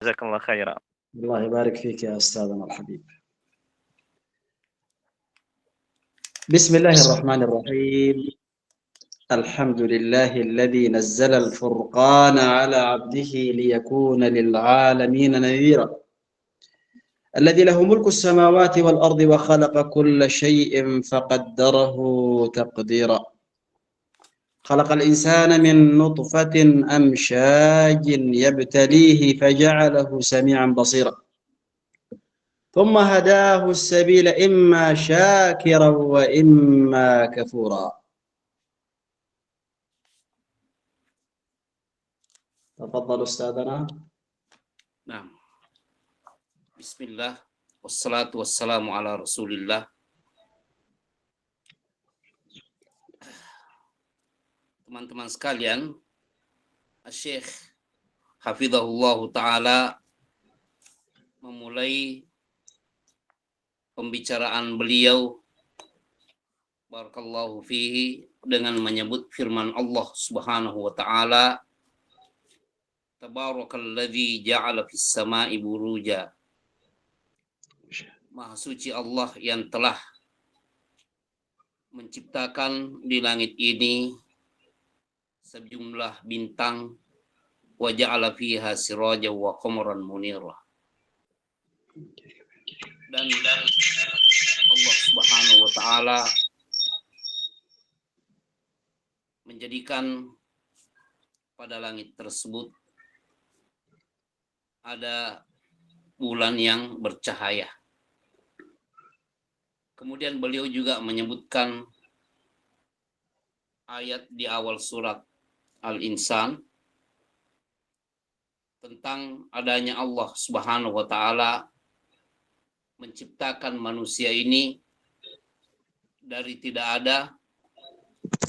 جزاك الله خيرا. الله يبارك فيك يا أستاذنا الحبيب. بسم الله الرحمن الرحيم. الحمد لله الذي نزل الفرقان على عبده ليكون للعالمين نذيرا، الذي له ملك السماوات والأرض وخلق كل شيء فقدره تقديرا. خلق الإنسان من نطفة أمشاج يبتليه فجعله سميعا بصيرا، ثم هداه السبيل إما شاكرا وإما كفورا. تفضل أستاذنا. Nah, Bismillah, wassalatu wassalamu ala Rasulillah. Teman-teman sekalian, Syekh Hafizahullah Ta'ala memulai pembicaraan beliau barakallahu fihi dengan menyebut firman Allah Subhanahu wa taala, Tabarakalladzi ja'ala fis sama'i buruja. Maha suci Allah yang telah menciptakan di langit ini sejumlah bintang, wa ja'ala fiha sirajan wa qamaran munira. Dan Allah Subhanahu wa taala menjadikan pada langit tersebut ada bulan yang bercahaya. Kemudian beliau juga menyebutkan ayat di awal surat Al-Insan tentang adanya Allah Subhanahu wa taala menciptakan manusia ini dari tidak ada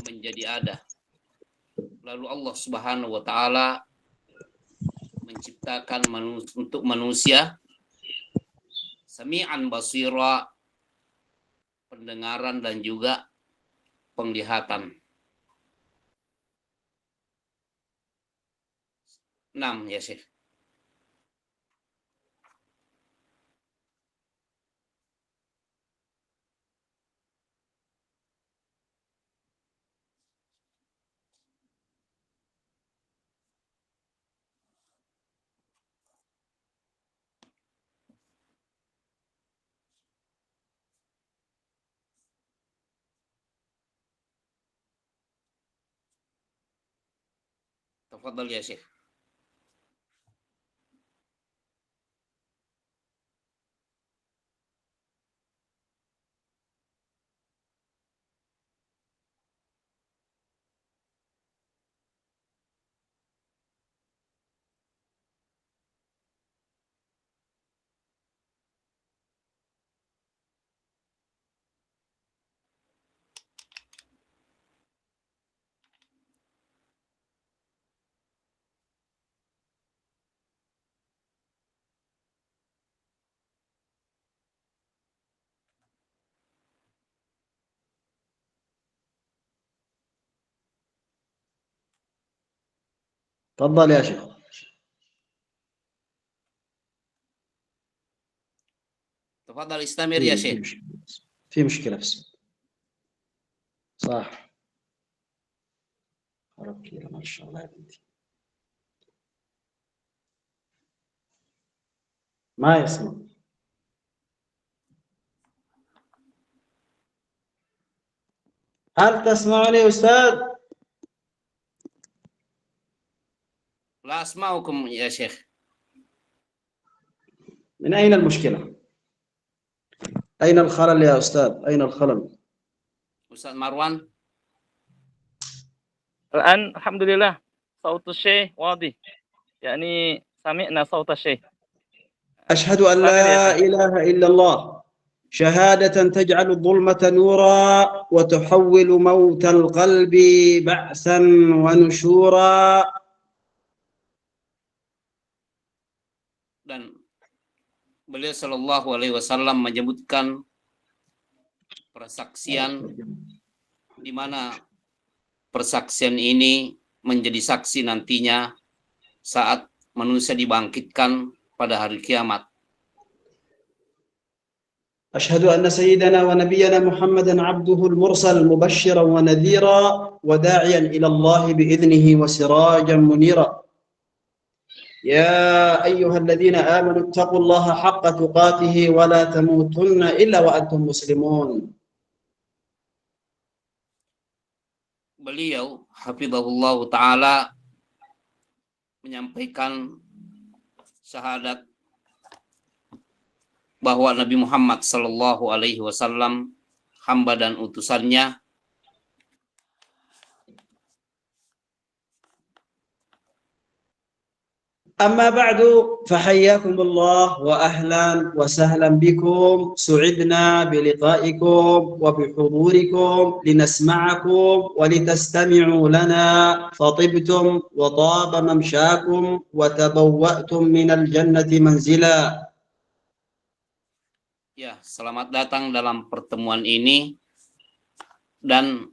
menjadi ada. Lalu Allah Subhanahu wa taala menciptakan untuk manusia sami'an basira, pendengaran dan juga penglihatan. 6 ya Syekh. Tafadhal ya Syekh. تفضل يا شيخ. تفضل استمر يا شيخ. في مشكلة في الصوت. صح. كثيرة ما شاء الله يا بنتي. ما يسمع. هل تسمعني أستاذ؟ لا أسمعكم يا شيخ. من أين المشكلة؟ أين الخلل يا أستاذ؟ أين الخلل؟ أستاذ مروان. الآن الحمد لله صوت الشيخ واضح، يعني سمعنا صوت الشيخ. أشهد أن لا إله إلا الله شهادة تجعل الظلمة نورا وتحول موت القلب بعثا ونشورا. Dan beliau Shallallahu Alaihi Wasallam menyebutkan persaksian di mana persaksian ini menjadi saksi nantinya saat manusia dibangkitkan pada hari kiamat. أشهد أن سيدنا ونبينا محمدا عبده المرسل مبشرا ونذيرا وداعيا إلى الله بإذنه وسراجا منيرا. يا أيها الذين آمنوا اتقوا الله حق تقاته ولا تموتن إلا وأنتم مسلمون. Beliau hafizahullah ta'ala menyampaikan syahadat bahwa Nabi Muhammad sallallahu alaihi wasallam hamba dan utusannya, أما بعد فحياكم الله وأهلا وسهلا بكم. سعدنا بلقائكم وبحضوركم لنسمعكم ولتستمعوا لنا، فطبتم وطاب ممشاكم وتبوأتم من الجنة منزلا. ya, selamat datang dalam pertemuan ini, dan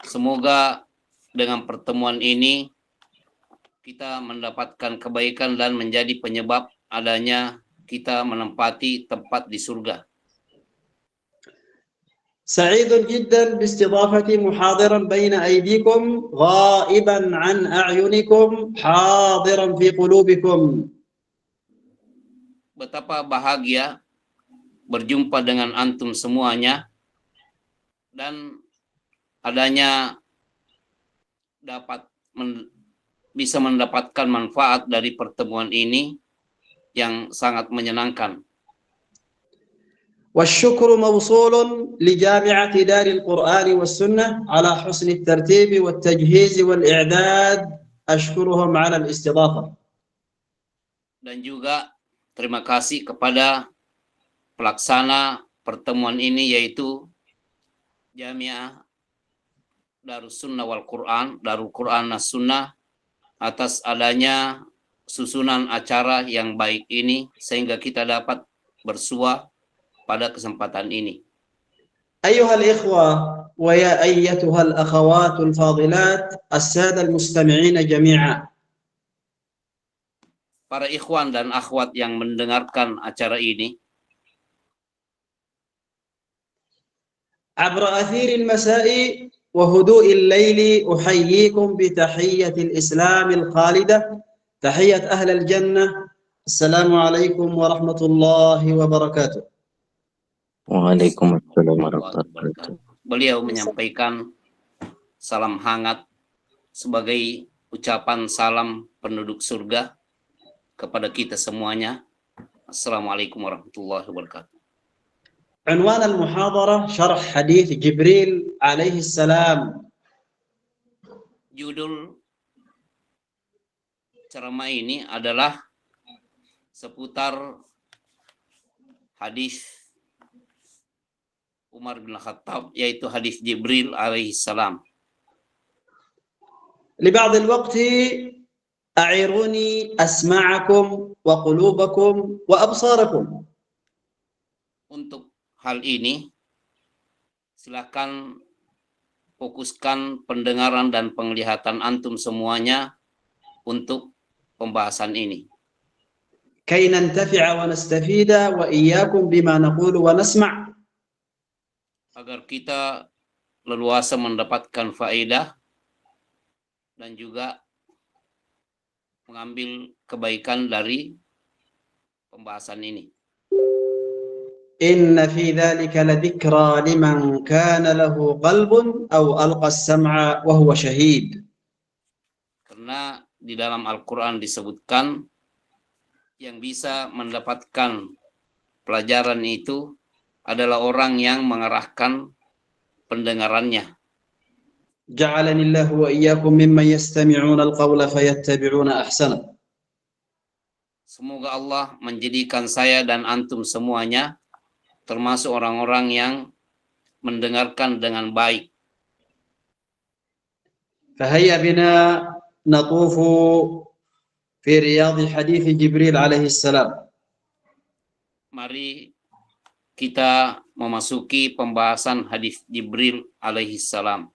semoga dengan pertemuan ini kita mendapatkan kebaikan dan menjadi penyebab adanya kita menempati tempat di surga. سعيد جدا باستضافتي محاضرا بين أيديكم غائبا عن أعينكم حاضرا في قلوبكم. Betapa bahagia berjumpa dengan antum semuanya, dan adanya dapat bisa mendapatkan manfaat dari pertemuan ini yang sangat menyenangkan. والشكر موصول لجامعة دار القرآن والسنة على حسن الترتيب والتجهيز والإعداد. أشكرهم على الاستضافة. Dan juga terima kasih kepada pelaksana pertemuan ini, yaitu Jamiah Darus Sunnah wal Quran, Darul Quran Nas Sunnah, atas adanya susunan acara yang baik ini sehingga kita dapat bersua pada kesempatan ini. أيها الإخوة ويا أيتها الأخوات الفاضلات السادة المستمعين جميعا. Para ikhwan dan akhwat yang mendengarkan acara ini, عبر أثير المساء وهدوء الليل أحييكم بتحية الإسلام الخالدة، تحية أهل الجنة. السلام عليكم ورحمة الله وبركاته. Waalaikumsalam warahmatullahi wabarakatuh. beliau menyampaikan salam hangat sebagai ucapan salam penduduk surga kepada kita semuanya. Assalamualaikum warahmatullahi wabarakatuh. عنوان المحاضرة شرح حديث جبريل عليه السلام. Judul ceramah ini adalah seputar hadis Umar bin Khattab, yaitu hadis Jibril alaihi salam. لبعض الوقت أعيروني أسماعكم وقلوبكم وأبصاركم. Untuk hal ini, silakan fokuskan pendengaran dan penglihatan antum semuanya untuk pembahasan ini. كي ننتفع ونستفيد وإياكم بما نقول ونسمع. Agar kita leluasa mendapatkan faedah dan juga mengambil kebaikan dari pembahasan ini. إن في ذلك لذكرى لمن كان له قلب أو ألقى السمع وهو شهيد. Karena di dalam Al-Quran disebutkan yang bisa mendapatkan pelajaran itu adalah orang yang mengerahkan pendengarannya. جعلني الله وإياكم ممن يستمعون القول فيتبعون أحسنه. Semoga Allah menjadikan saya dan antum semuanya termasuk orang-orang yang mendengarkan dengan baik. فهيا بنا نطوف في رياض حديث جبريل عليه السلام. Mari kita memasuki pembahasan hadis Jibril alaihi salam.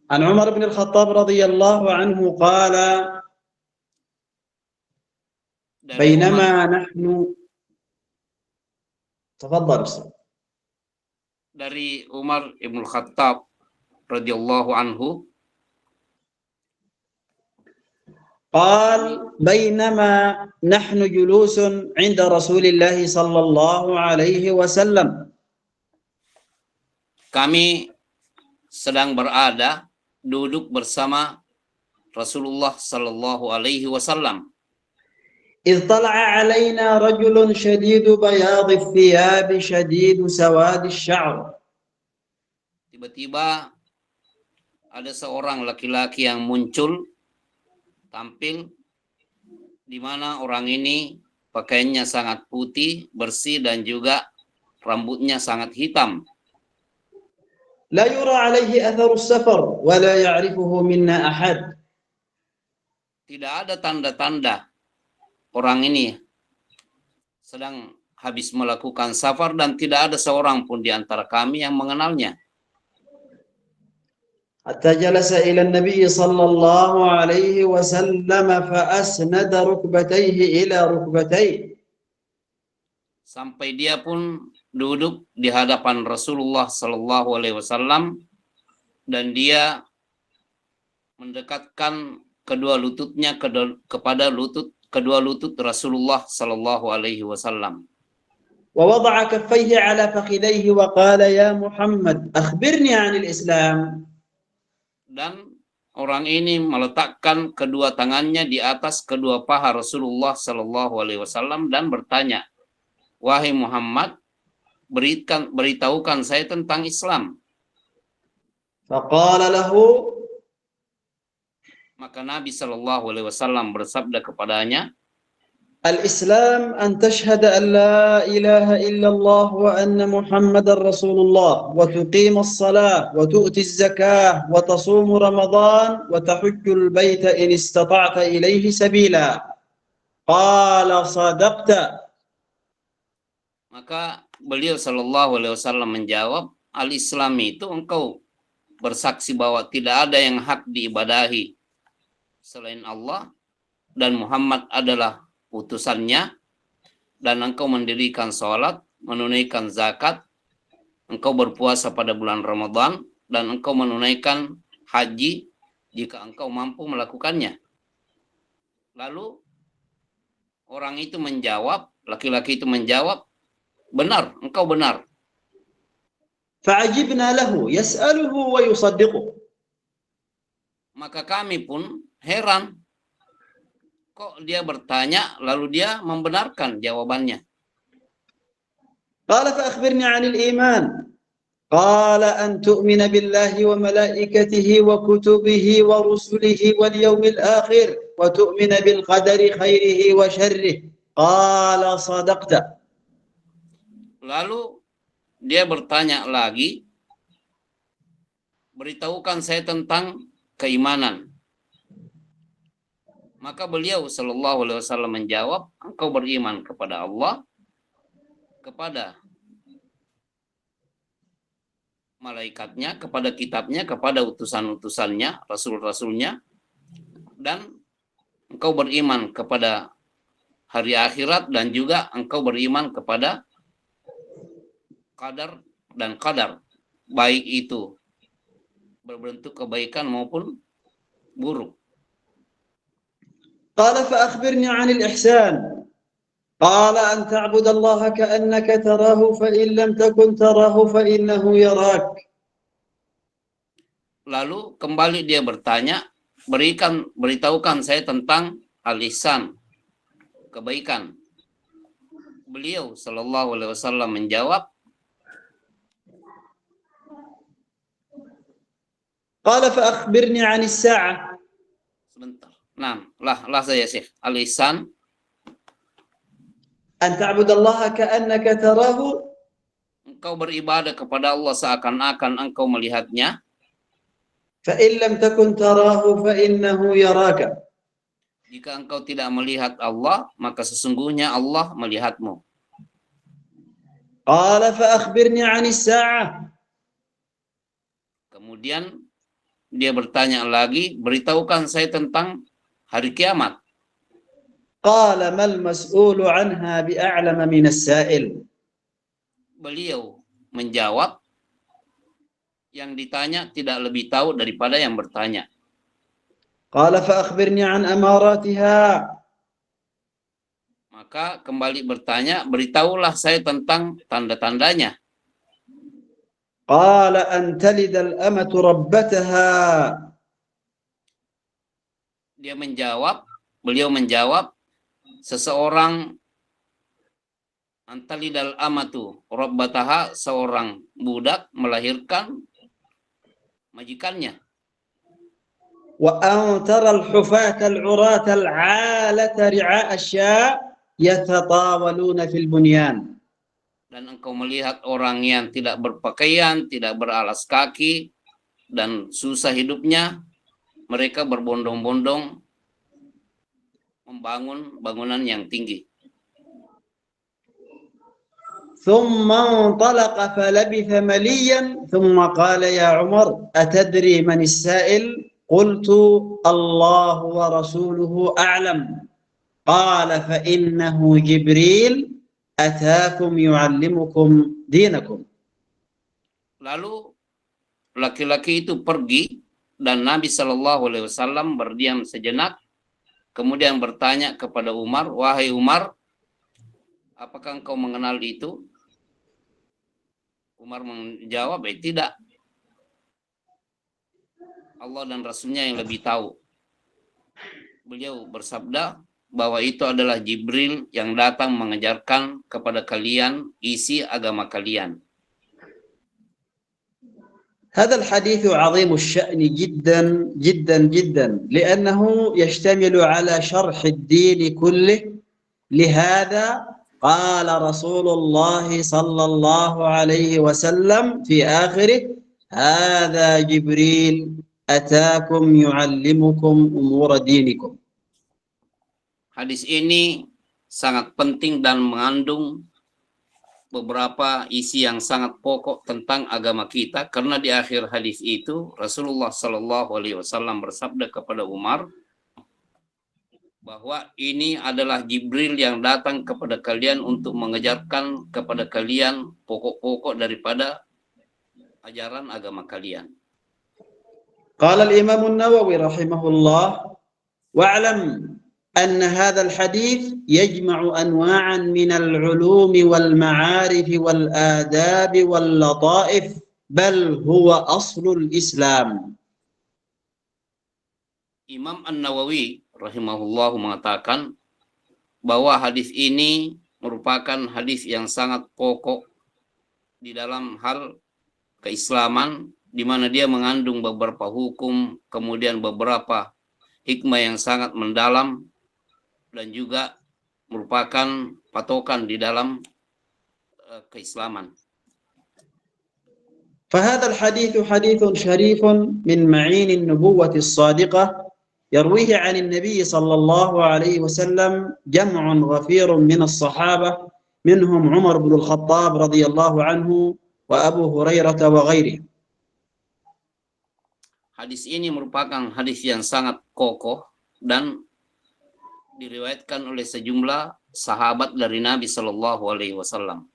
عن عمر بن الخطاب رضي الله عنه قال: dari بينما Umar, نحن تفضل أستاذ. dari Umar Ibn Khattab radhiyallahu anhu, قال بينما نحن جلوس عند رسول الله صلى الله عليه وسلم kami sedang berada duduk bersama Rasulullah sallallahu alaihi wasallam. إذ طلع علينا رجل شديد بياض الثياب شديد سواد الشعر. Tiba-tiba ada seorang laki-laki yang muncul, tampil, di mana orang ini pakaiannya sangat putih, bersih, dan juga rambutnya sangat hitam. لا يرى عليه أثر السفر ولا يعرفه منا أحد. Tidak ada tanda-tanda orang ini sedang habis melakukan safar dan tidak ada seorang pun di antara kami yang mengenalnya. حتى جلس إلى النبي صلى الله عليه وسلم فأسند ركبتيه إلى ركبتيه. Sampai dia pun duduk di hadapan Rasulullah Sallallahu Alaihi Wasallam dan dia mendekatkan kedua lututnya kepada kedua lutut Rasulullah Sallallahu Alaihi Wasallam. ووضع كفيه على فخذيه وقال يا محمد أخبرني عن الإسلام. Dan orang ini meletakkan kedua tangannya di atas kedua paha Rasulullah Sallallahu Alaihi Wasallam dan bertanya, wahai Muhammad, beritahukan saya tentang Islam. فقال له Maka Nabi Sallallahu Alaihi Wasallam bersabda kepadanya, الإسلام أن تشهد أن لا إله إلا الله وأن محمد رسول الله وتقيم الصلاة وتؤتي الزكاة وتصوم رمضان وتحج البيت إن استطعت إليه سبيلا. قال صدقت. Maka beliau Sallallahu Alaihi Wasallam menjawab, al-Islam itu engkau bersaksi bahwa tidak ada yang hak diibadahi selain Allah dan Muhammad adalah utusannya, dan engkau mendirikan sholat, menunaikan zakat, engkau berpuasa pada bulan Ramadan, dan engkau menunaikan haji jika engkau mampu melakukannya. Lalu orang itu menjawab, laki-laki itu menjawab, benar, engkau benar. فعجبنا له يسأله ويصدقه. Maka kami pun heran, kok dia bertanya lalu dia membenarkan jawabannya. قال فأخبرني عن الإيمان. قال أن تؤمن بالله وملائكته وكتبه ورسله واليوم الآخر وتؤمن بالقدر خيره وشره. قال صدقت. Lalu dia bertanya lagi, beritahukan saya tentang keimanan. Maka beliau Sallallahu Alaihi Wasallam menjawab, engkau beriman kepada Allah, kepada malaikatnya, kepada kitabnya, kepada utusan-utusannya, rasul-rasulnya, dan engkau beriman kepada hari akhirat, dan juga engkau beriman kepada qadar dan qadar, baik itu berbentuk kebaikan maupun buruk. قال فأخبرني عن الإحسان. قال أن تعبد الله كأنك تراه فإن لم تكن تراه فإنه يراك. Lalu kembali dia bertanya, beritahukan saya tentang al-ihsan, kebaikan. Beliau Sallallahu Alaihi Wasallam menjawab, قال فأخبرني عن الساعة. sebentar. Nah, lah saya Syekh. Al-ihsan, أن تعبد الله كأنك تراه engkau beribadah kepada Allah seakan-akan engkau melihatnya. فإن لم تكن تراه فإنه يراك. Jika engkau tidak melihat Allah, maka sesungguhnya Allah melihatmu. قال فأخبرني عن الساعة. Kemudian dia bertanya lagi, beritahukan saya tentang hari kiamat. قال ما المسؤول عنها بأعلم من السائل. Beliau menjawab, yang ditanya tidak lebih tahu daripada yang bertanya. قال فأخبرني عن أماراتها. Maka kembali bertanya, beritahulah saya tentang tanda-tandanya. قال أن تلد الأمة ربتها. Beliau menjawab, seseorang antalidal amatu rabbataha, seorang budak melahirkan majikannya. وأن ترى الحفاة العراة العالة رعاء الشاء يتطاولون في البنيان. Dan engkau melihat orang yang tidak berpakaian, tidak beralas kaki, dan susah hidupnya, mereka berbondong-bondong membangun bangunan yang tinggi. ثم انطلق فلبث مليا ثم قال يا عمر أتدري من السائل؟ قلت الله ورسوله أعلم. قال فإنه جبريل أتاكم يعلمكم دينكم. Lalu laki-laki itu pergi dan Nabi Shallallahu Alaihi Wasallam berdiam sejenak, kemudian bertanya kepada Umar, wahai Umar, apakah engkau mengenal itu? Umar menjawab, tidak. Allah dan Rasulnya yang lebih tahu. Beliau bersabda bahwa itu adalah Jibril yang datang mengajarkan kepada kalian isi agama kalian. هذا الحديث عظيم الشأن جدا جدا جدا لأنه يشتمل على شرح الدين كله. لهذا قال رسول الله صلى الله عليه وسلم في آخره هذا جبريل أتاكم يعلمكم أمور دينكم. Hadis ini sangat penting dan mengandung beberapa isi yang sangat pokok tentang agama kita, karena di akhir hadis itu Rasulullah Shallallahu Alaihi Wasallam bersabda kepada Umar bahwa ini adalah Jibril yang datang kepada kalian untuk mengajarkan kepada kalian pokok-pokok daripada ajaran agama kalian. قال الإمام النووي رحمه الله واعلم أن هذا الحديث يجمع أنواعا من العلوم والمعارف والآداب واللطائف بل هو أصل الإسلام. Imam An-Nawawi rahimahullah mengatakan bahwa hadis ini merupakan hadis yang sangat pokok di dalam hal keislaman, di mana dia mengandung beberapa hukum, kemudian beberapa hikmah yang sangat mendalam, dan juga merupakan patokan di dalam keislaman. فهذا الحديث حديث شريف من معين النبوة الصادقة يرويه عن النبي صلى الله عليه وسلم جمع غفير من الصحابة منهم عمر بن الخطاب رضي الله عنه وأبو هريرة وغيره. Hadis ini merupakan hadis yang sangat kokoh dan diriwayatkan oleh sejumlah sahabat dari Nabi Shallallahu Alaihi Wasallam.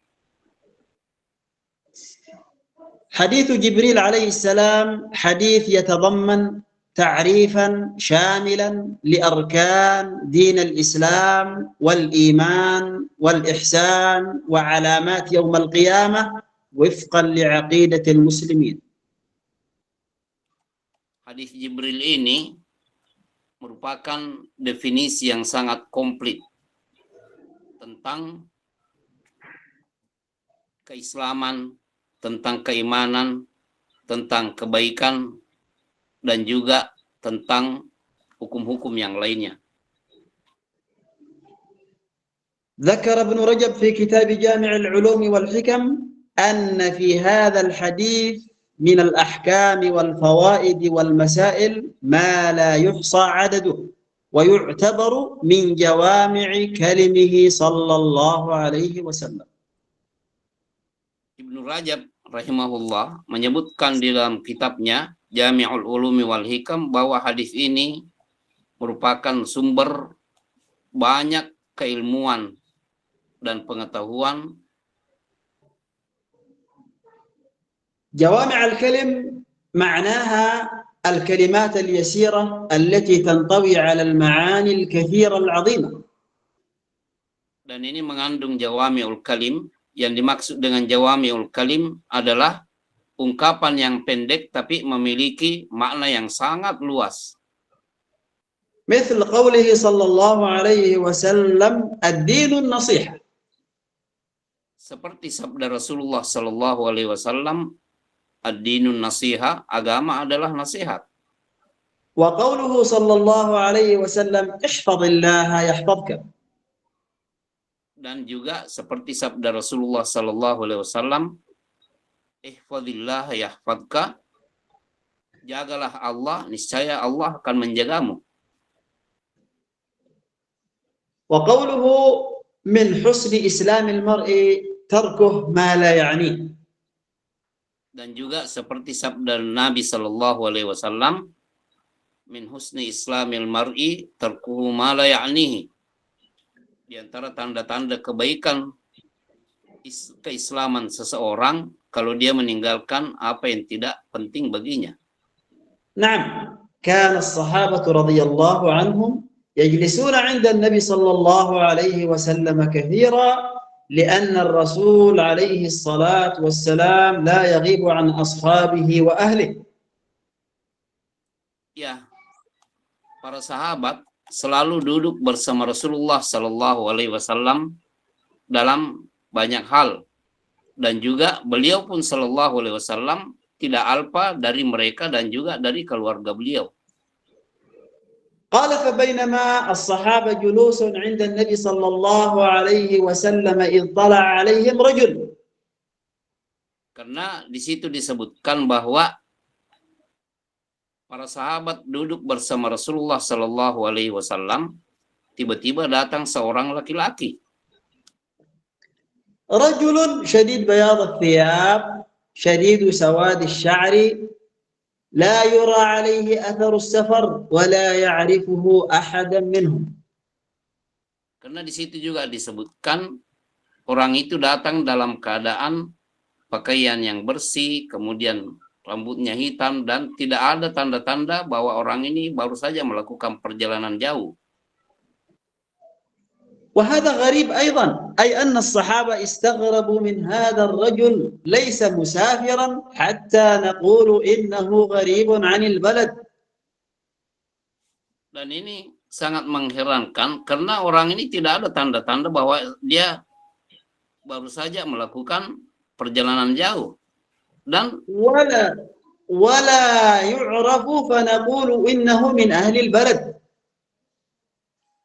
حديث جبريل عليه السلام حديث يتضمن تعريفا شاملا لأركان دين الإسلام والإيمان والإحسان وعلامات يوم القيامة وفقا لعقيدة المسلمين. Hadis Jibril ini merupakan definisi yang sangat komplit tentang keislaman, tentang keimanan, tentang kebaikan, dan juga tentang hukum-hukum yang lainnya. ذكر ابن رجب في كتاب جامع العلوم والحكم أن في هذا الحديث من الأحكام والفوائد والمسائل ما لا يحصى عدده ويعتبر من جوامع كلمه صلى الله عليه وسلم. Ibnu Rajab rahimahullah menyebutkan di dalam kitabnya Jami'ul Ulumi wal Hikam bahwa hadis ini merupakan sumber banyak keilmuan dan pengetahuan. جوامع الكلم معناها الكلمات اليسيرة التي تنطوي على المعاني الكثيرة العظيمة. Dan ini mengandung jawami'ul kalim. Yang dimaksud dengan jawami'ul kalim adalah ungkapan yang pendek tapi memiliki makna yang sangat luas. مثل قوله صلى الله عليه وسلم الدين النصيحة. Seperti sabda Rasulullah Sallallahu Alaihi Wasallam, ad-dinun nasiha, agama adalah nasihat. وقوله صلى الله عليه وسلم احفظ الله يحفظك. Dan juga seperti sabda Rasulullah Sallallahu Alaihi Wasallam, ihfadillah yahfadka, jagalah Allah, niscaya Allah akan menjagamu. وقوله من حسن إسلام المرء تركه ما لا يعنيه. Dan juga seperti sabda Nabi Sallallahu Alaihi Wasallam, min husni islamil mar'i tarkuhu ma la ya'nihi. Di antara tanda-tanda kebaikan keislaman seseorang kalau dia meninggalkan apa yang tidak penting baginya. نعم كان الصحابة رضي الله عنهم يجلسون عند النبي صلى الله عليه وسلم كثيرا لأن الرسول عليه الصلاة والسلام لا يغيب عن أصحابه وأهله. Ya, para sahabat selalu duduk bersama Rasulullah Sallallahu Alaihi Wasallam dalam banyak hal, dan juga beliau pun Sallallahu Alaihi Wasallam tidak alpa dari mereka dan juga dari keluarga beliau. قال فبينما الصحابة جلوس عند النبي صلى الله عليه وسلم إذ طلع عليهم رجل. Karena di situ disebutkan bahwa para sahabat duduk bersama Rasulullah Sallallahu Alaihi Wasallam, tiba-tiba datang seorang laki-laki. رجل شديد بياض الثياب شديد سواد الشعر لا يرى عليه أثر السفر ولا يعرفه أحدا منهم. Karena di situ juga disebutkan orang itu datang dalam keadaan pakaian yang bersih, kemudian rambutnya hitam, dan tidak ada tanda-tanda bahwa orang ini baru saja melakukan perjalanan jauh. وهذا غريب أيضا، أي أن الصحابة استغربوا من هذا الرجل ليس مسافرا حتى نقول إنه غريب عن البلد. Dan ini sangat mengherankan karena orang ini tidak ada tanda-tanda bahwa dia baru saja melakukan perjalanan jauh. Dan ولا يعرف فنقول إنه من أهل البلد.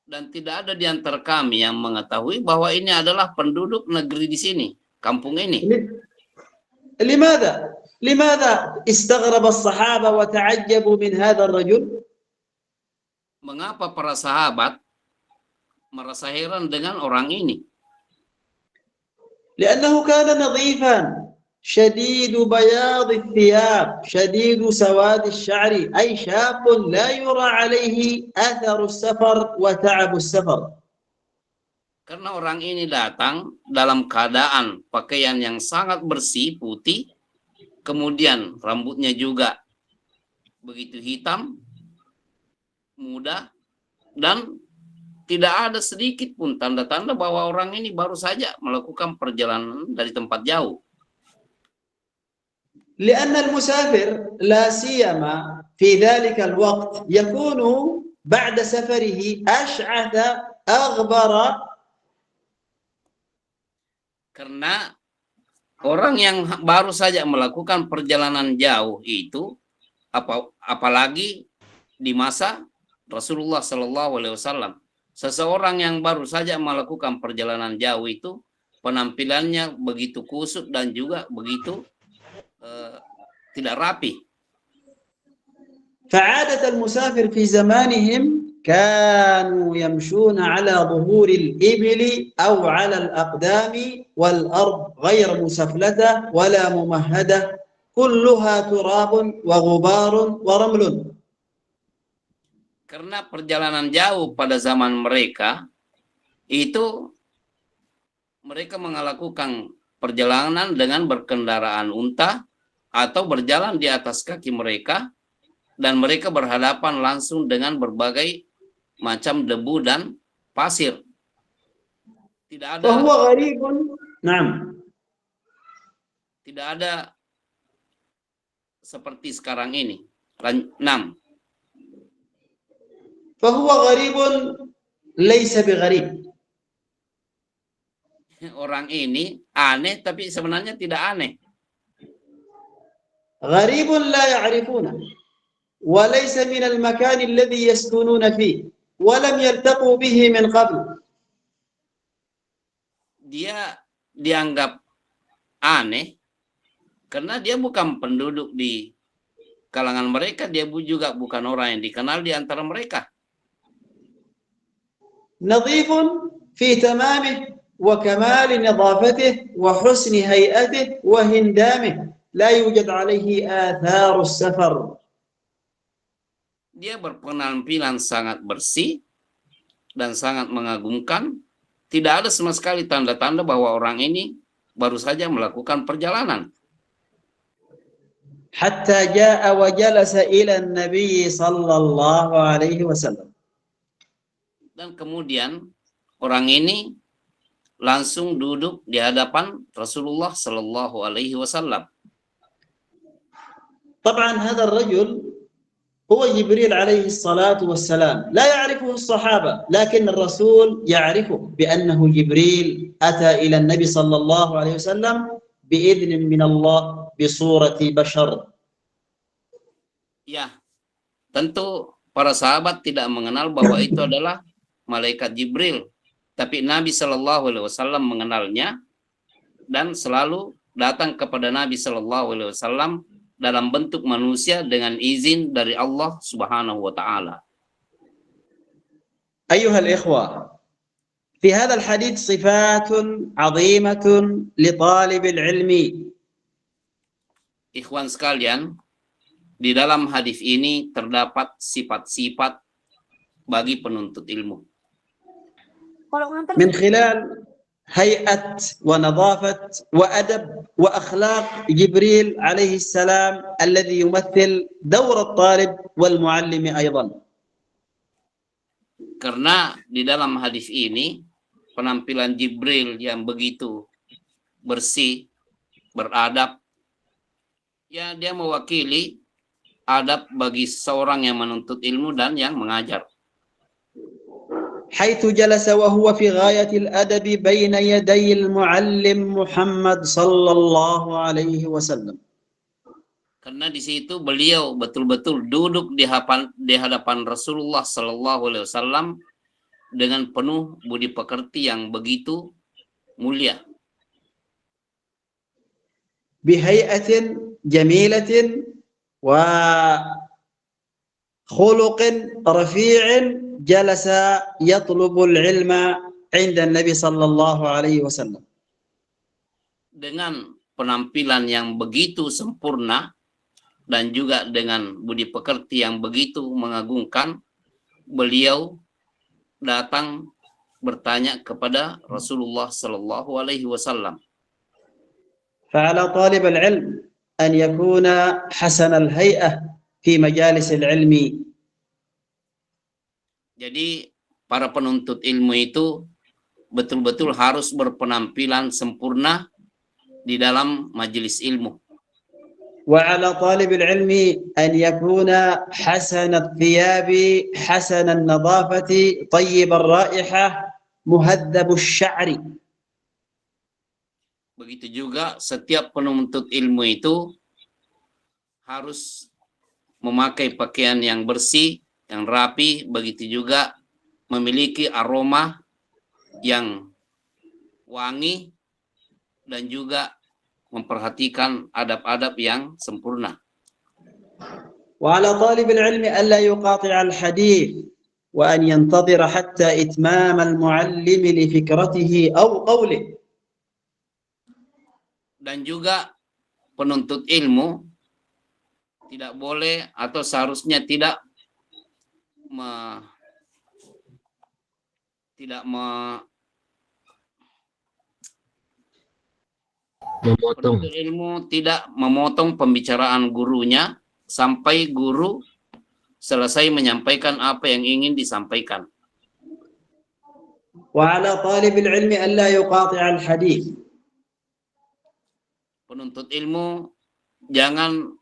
Dan tidak ada di antara kami yang mengetahui bahwa ini adalah penduduk negeri di sini, kampung ini. لماذا استغرب الصحابة وتعجبوا من هذا الرجل؟ Mengapa para sahabat merasa heran dengan orang ini? لأنه كان نظيفا شديد بياض الثياب شديد سواد الشعر، أي شاب لا يرى عليه أثر السفر وتعب السفر. Karena orang ini datang dalam keadaan pakaian yang sangat bersih, putih, kemudian rambutnya juga begitu hitam, muda, dan tidak ada sedikit pun tanda-tanda bahwa orang ini baru saja melakukan perjalanan dari tempat jauh. لأن المسافر لا سيما في ذلك الوقت يكون بعد سفره أشعث أغبر. Karena orang yang baru saja melakukan perjalanan jauh itu, apalagi di masa Rasulullah Sallallahu Alaihi Wasallam, seseorang yang baru saja melakukan perjalanan jauh itu penampilannya begitu kusut dan juga begitu tidak rapi. فعادة المسافر في زمانهم كانوا يمشون على ظهور الإبل أو على الأقدام والأرض غير مسفلتة ولا ممهدة كلها تراب وغبار ورمل. Karena perjalanan jauh pada zaman mereka itu mereka melakukan perjalanan dengan berkendaraan unta atau berjalan di atas kaki mereka, dan mereka berhadapan langsung dengan berbagai macam debu dan pasir. Tidak ada فهو غريب. نعم. tidak ada seperti sekarang ini. 6. فهو غريب ليس بغريب. Orang ini aneh tapi sebenarnya tidak aneh. غريب لا يعرفونه وليس من المكان الذي يسكنون فيه ولم يلتقوا به من قبل. Dia dianggap aneh karena dia bukan penduduk di kalangan mereka, dia juga bukan orang yang dikenal di antara mereka. نظيف في تمامه وكمال نظافته وحسن هيئته وهندامه لا يوجد عليه آثار السفر. Dia berpenampilan sangat bersih dan sangat mengagumkan. Tidak ada sama sekali tanda-tanda bahwa orang ini baru saja melakukan perjalanan. حتى جاء وجلس إلى النبي صلى الله عليه وسلم. Dan kemudian orang ini langsung duduk di hadapan Rasulullah Sallallahu Alaihi Wasallam. طبعا هذا الرجل هو جبريل عليه الصلاة والسلام، لا يعرفه الصحابة لكن الرسول يعرفه بأنه جبريل أتى إلى النبي صلى الله عليه وسلم بإذن من الله بصورة بشر. Ya, tentu para sahabat tidak mengenal bahwa itu adalah malaikat Jibril, tapi Nabi Shallallahu Alaihi Wasallam mengenalnya dan selalu datang kepada Nabi Shallallahu Alaihi Wasallam dalam bentuk manusia dengan izin dari Allah Subhanahu wa taala. أيها الإخوة، في هذا الحديث صفات عظيمة لطالب العلم. Ikhwan sekalian, di dalam hadis ini terdapat sifat-sifat bagi penuntut ilmu. من خلال هيئة ونظافة وأدب وأخلاق جبريل عليه السلام الذي يمثل دور الطالب والمعلم أيضا. Karena di dalam hadis ini penampilan Jibril yang begitu bersih, beradab, ya dia mewakili adab bagi seorang yang menuntut ilmu dan yang mengajar. حيث جلس وهو في غاية الأدب بين يدي المعلم محمد صلى الله عليه وسلم. Karena di situ beliau betul-betul duduk di hadapan Rasulullah Sallallahu Alaihi Wasallam dengan penuh budi pekerti yang begitu mulia. بهيئة جميلة وخلق رفيع جلس يطلب العلم عند النبي صلى الله عليه وسلم. Dengan penampilan yang begitu sempurna dan juga dengan budi pekerti yang begitu mengagumkan, beliau datang bertanya kepada Rasulullah Sallallahu Alaihi Wasallam. فعلى طالب العلم أن يكون حسن الهيئة في مجالس العلم. Jadi para penuntut ilmu itu betul-betul harus berpenampilan sempurna di dalam majelis ilmu. وعلى طالب العلم أن يكون حسن الثياب حسن النظافة طيب الرائحة مهذب الشعر. Begitu juga setiap penuntut ilmu itu harus memakai pakaian yang bersih, yang rapi, begitu juga memiliki aroma yang wangi dan juga memperhatikan adab-adab yang sempurna. وعلى طالب العلم ألا يقاطع الحديث وأن ينتظر حتى إتمام المعلم لفكرته أو قوله. Dan juga penuntut ilmu tidak boleh atau seharusnya tidak memotong. Penuntut ilmu tidak memotong pembicaraan gurunya sampai guru selesai menyampaikan apa yang ingin disampaikan. وعلى طالب العلم ألا يقاطع الحديث. Penuntut ilmu jangan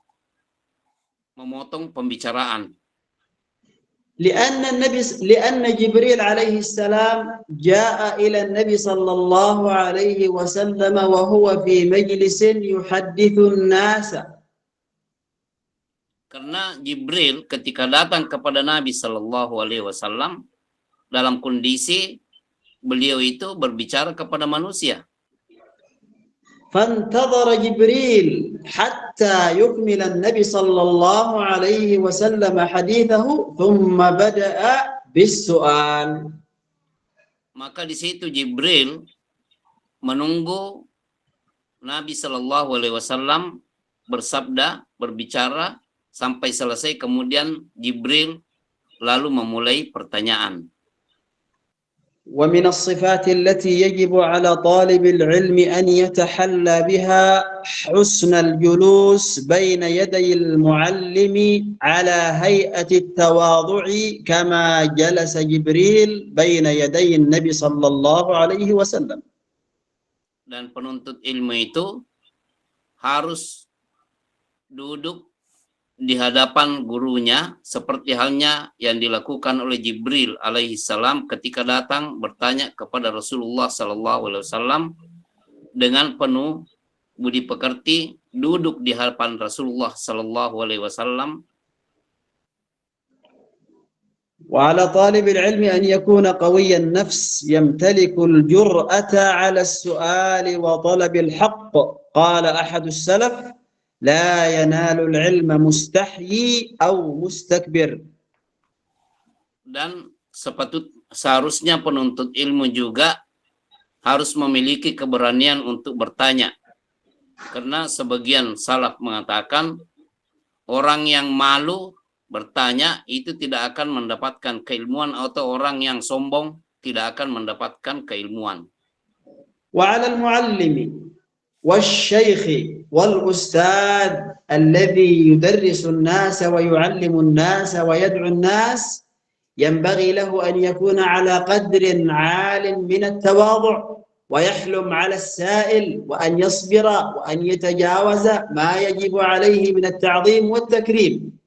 memotong pembicaraan. لأن جبريل عليه السلام جاء إلى النبي صلى الله عليه وسلم وهو في مجلس يحدث الناس. Karena Jibril ketika datang kepada Nabi Shallallahu Alaihi Wasallam dalam kondisi beliau itu berbicara kepada manusia. فانتظر جبريل حتى يكمل النبي صلى الله عليه وسلم حديثه ثم بدأ بالسؤال. Maka di situ Jibril menunggu Nabi Shallallahu Alaihi Wasallam bersabda, berbicara sampai selesai, kemudian Jibril lalu memulai pertanyaan. ومن الصفات التي يجب على طالب العلم أن يتحلى بها حسن الجلوس بين يدي المعلم على هيئة التواضع كما جلس جبريل بين يدي النبي صلى الله عليه وسلم. Dan penuntut ilmu itu harus duduk di hadapan gurunya seperti halnya yang dilakukan oleh Jibril alaihi salam ketika datang bertanya kepada Rasulullah sallallahu alaihi wasallam dengan penuh budi pekerti, duduk di hadapan Rasulullah sallallahu alaihi wasallam. وعلى طالب العلم أن يكون قوي النفس يمتلك الجرأة على السؤال وطلب الحق. قال أحد السلف: لا ينال العلم مستحيي أو مستكبر. Dan seharusnya penuntut ilmu juga harus memiliki keberanian untuk bertanya. Karena sebagian salaf mengatakan orang yang malu bertanya itu tidak akan mendapatkan keilmuan, atau orang yang sombong tidak akan mendapatkan keilmuan. وعلى المعلم والشيخ والأستاذ الذي يدرس الناس ويعلم الناس ويدعو الناس ينبغي له أن يكون على قدر عال من التواضع ويحلم على السائل وأن يصبر وأن يتجاوز ما يجب عليه من التعظيم والتكريم.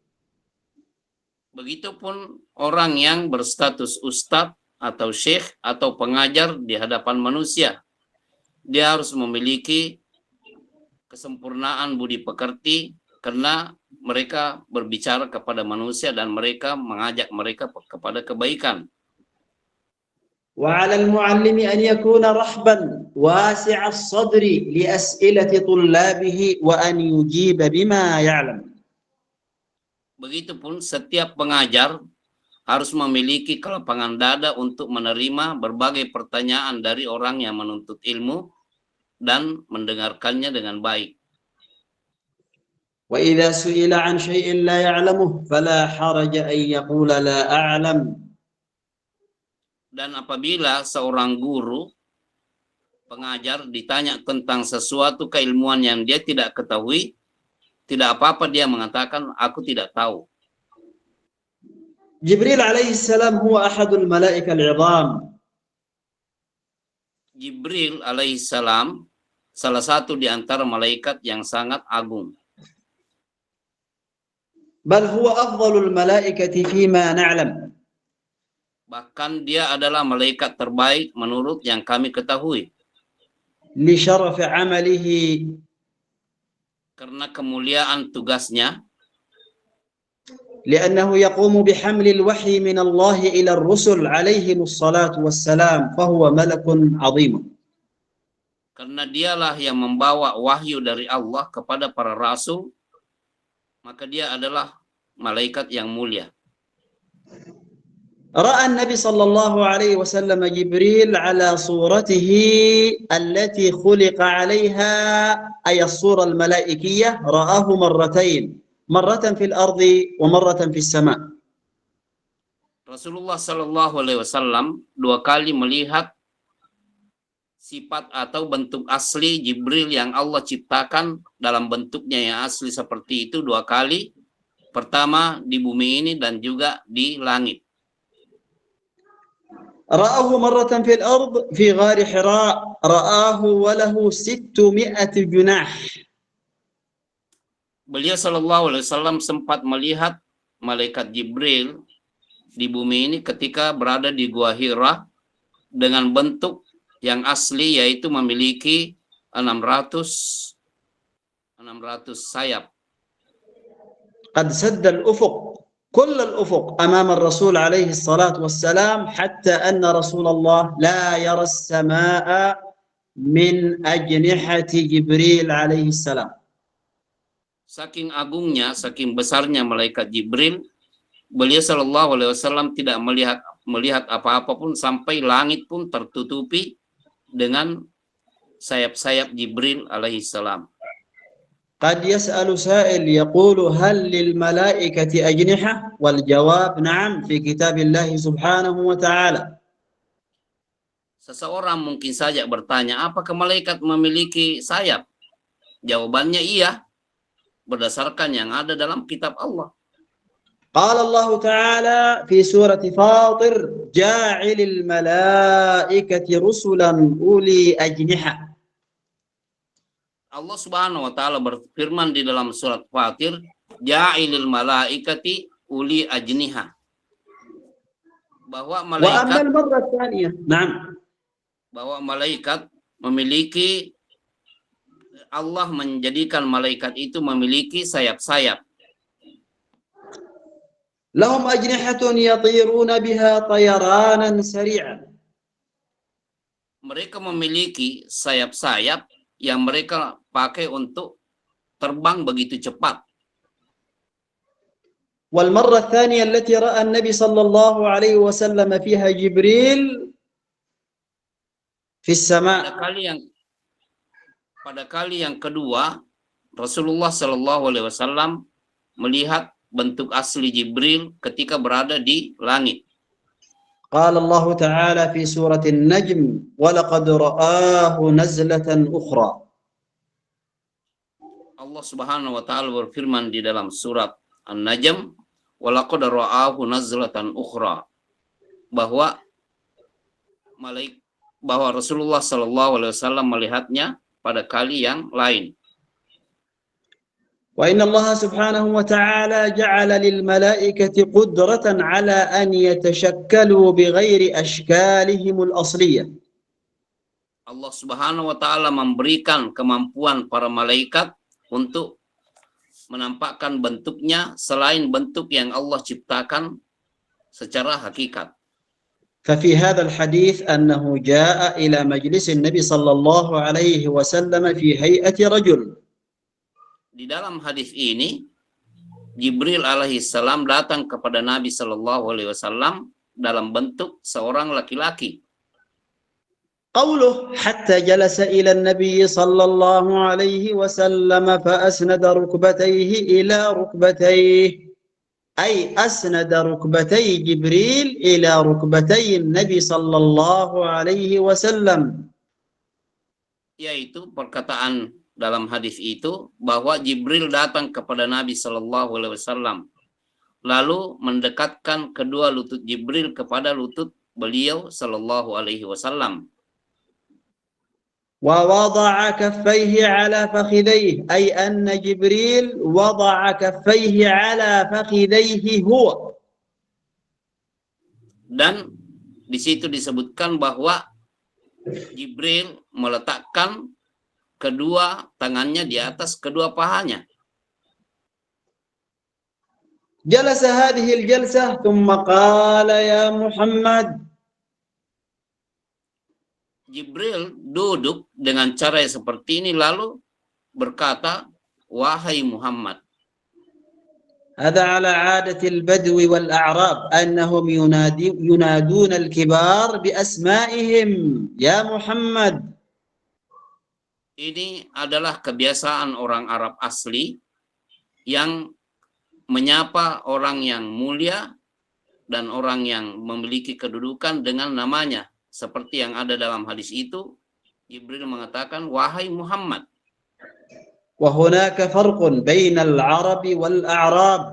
Begitupun orang yang berstatus ustadz atau syekh atau pengajar di hadapan manusia. Dia harus memiliki kesempurnaan budi pekerti karena mereka berbicara kepada manusia dan mereka mengajak mereka kepada kebaikan. وعلى المعلم أن يكون رحبا واسع الصدر لأسئلة طلابه وأن يجيب بما يعلم. Begitupun setiap pengajar harus memiliki kelapangan dada untuk menerima berbagai pertanyaan dari orang yang menuntut ilmu dan mendengarkannya dengan baik. وإذا سئل عن شيء لا يعلمه فلا حرج أن يقول لا أعلم. Dan apabila seorang guru pengajar ditanya tentang sesuatu keilmuan yang dia tidak ketahui, tidak apa-apa dia mengatakan aku tidak tahu. جبريل عليه السلام هو أحد الملائكة العظام. Jibril alaihissalam salah satu di antara malaikat yang sangat agung. بل هو أفضل الملائكة فيما نعلم. Bahkan dia adalah malaikat terbaik menurut yang kami ketahui. لشرف عمله. Karena kemuliaan tugasnya. لأنه يقوم بحمل الوحي من الله إلى الرسل عليهم الصلاة والسلام فهو ملك عظيم. Karena dialah yang membawa wahyu dari Allah kepada para rasul, maka dia adalah malaikat yang mulia. رأى النبي صلى الله عليه وسلم جبريل على صورته التي خلق عليها أي الصورة الملائكية، رآه مرتين، مرة في الأرض ومرة في السماء. Rasulullah Shallallahu Alaihi Wasallam dua kali melihat sifat atau bentuk asli Jibril yang Allah ciptakan dalam bentuknya yang asli seperti itu 2 kali. Pertama di bumi ini dan juga di langit. رآه مرة في الأرض في غار حراء رآه وله 600 جناح. Beliau Shallallahu Alaihi Wasallam sempat melihat malaikat Jibril di bumi ini ketika berada di Gua Hira dengan bentuk yang asli, yaitu memiliki 600 sayap. قد سد الأفق كل الأفق أمام الرسول عليه الصلاة والسلام حتى أن رسول الله لا يرى السماء من أجنحة جبريل عليه السلام. Saking agungnya, saking besarnya malaikat Jibril, beliau Shallallahu Alaihi Wasallam tidak melihat apa-apa pun sampai langit pun tertutupi dengan sayap-sayap Jibril alaihi salam. قد يسأل سائل يقول هل للملائكة أجنحة؟ والجواب نعم في كتاب الله سبحانه وتعالى. Seseorang mungkin saja bertanya, apakah malaikat memiliki sayap? Jawabannya iya, berdasarkan yang ada dalam kitab Allah. قال الله تعالى في سورة فاطر جاعل الملائكة رسلا أولي أجنحة. Allah Subhanahu wa taala berfirman di dalam surat Fatir, ja'ilil malaikati uli ajniha. Bahwa وأما malaikat المرة الثانية نعم memiliki, Allah menjadikan malaikat itu memiliki sayap-sayap. لهم أجنحة يطيرون بها طيرانا سريعا. Mereka memiliki sayap-sayap yang mereka pakai untuk terbang begitu cepat. والمرة الثانية التي رأى النبي صلى الله عليه وسلم فيها جبريل في السماء. Pada kali yang kedua, Rasulullah Shallallahu Alaihi Wasallam melihat bentuk asli Jibril ketika berada di langit. قال الله تعالى في سورة النجم ولقد رآه نزلة أخرى. Allah Subhanahu wa taala berfirman di dalam surat An-Najm, walaqad ra'ahu nazlatan ukhra, bahwa Rasulullah Shallallahu Alaihi Wasallam melihatnya pada kali yang lain. وإن الله سبحانه وتعالى جعل للملائكة قدرة على أن يتشكلوا بغير أشكالهم الأصلية. Allah Subhanahu wa taala memberikan kemampuan para malaikat untuk menampakkan bentuknya selain bentuk yang Allah ciptakan secara hakikat. ففي هذا الحديث أنه جاء إلى مجلس النبي صلى الله عليه وسلم في هيئة رجل. Di dalam hadis ini, Jibril alaihissalam datang kepada Nabi Shallallahu Alaihi Wasallam dalam bentuk seorang laki-laki. قوله حتى جلس إلى النبي صلى الله عليه وسلم فأسند ركبتيه إلى ركبتيه، أي أسند ركبتي جبريل إلى ركبتي النبي صلى الله عليه وسلم. Yaitu perkataan dalam hadis itu bahwa Jibril datang kepada Nabi Shallallahu Alaihi Wasallam, lalu mendekatkan kedua lutut Jibril kepada lutut beliau Shallallahu Alaihi Wasallam. ووضع كفيه على فخذيه، أي أن جبريل وضع كفيه على فخذيه هو. Dan di situ disebutkan bahwa Jibril meletakkan kedua tangannya di atas kedua pahanya. جلس هذه الجلسة ثم قال يا محمد. Jibril duduk dengan cara seperti ini lalu berkata, wahai Muhammad. هذا على عادة البدو والأعراب أنهم ينادون الكبار بأسمائهم يا محمد. Ini adalah kebiasaan orang Arab asli yang menyapa orang yang mulia dan orang yang memiliki kedudukan dengan namanya. Seperti yang ada dalam hadis itu, Jibril mengatakan, wahai Muhammad. وهناك فرق بين العرب والأعراب.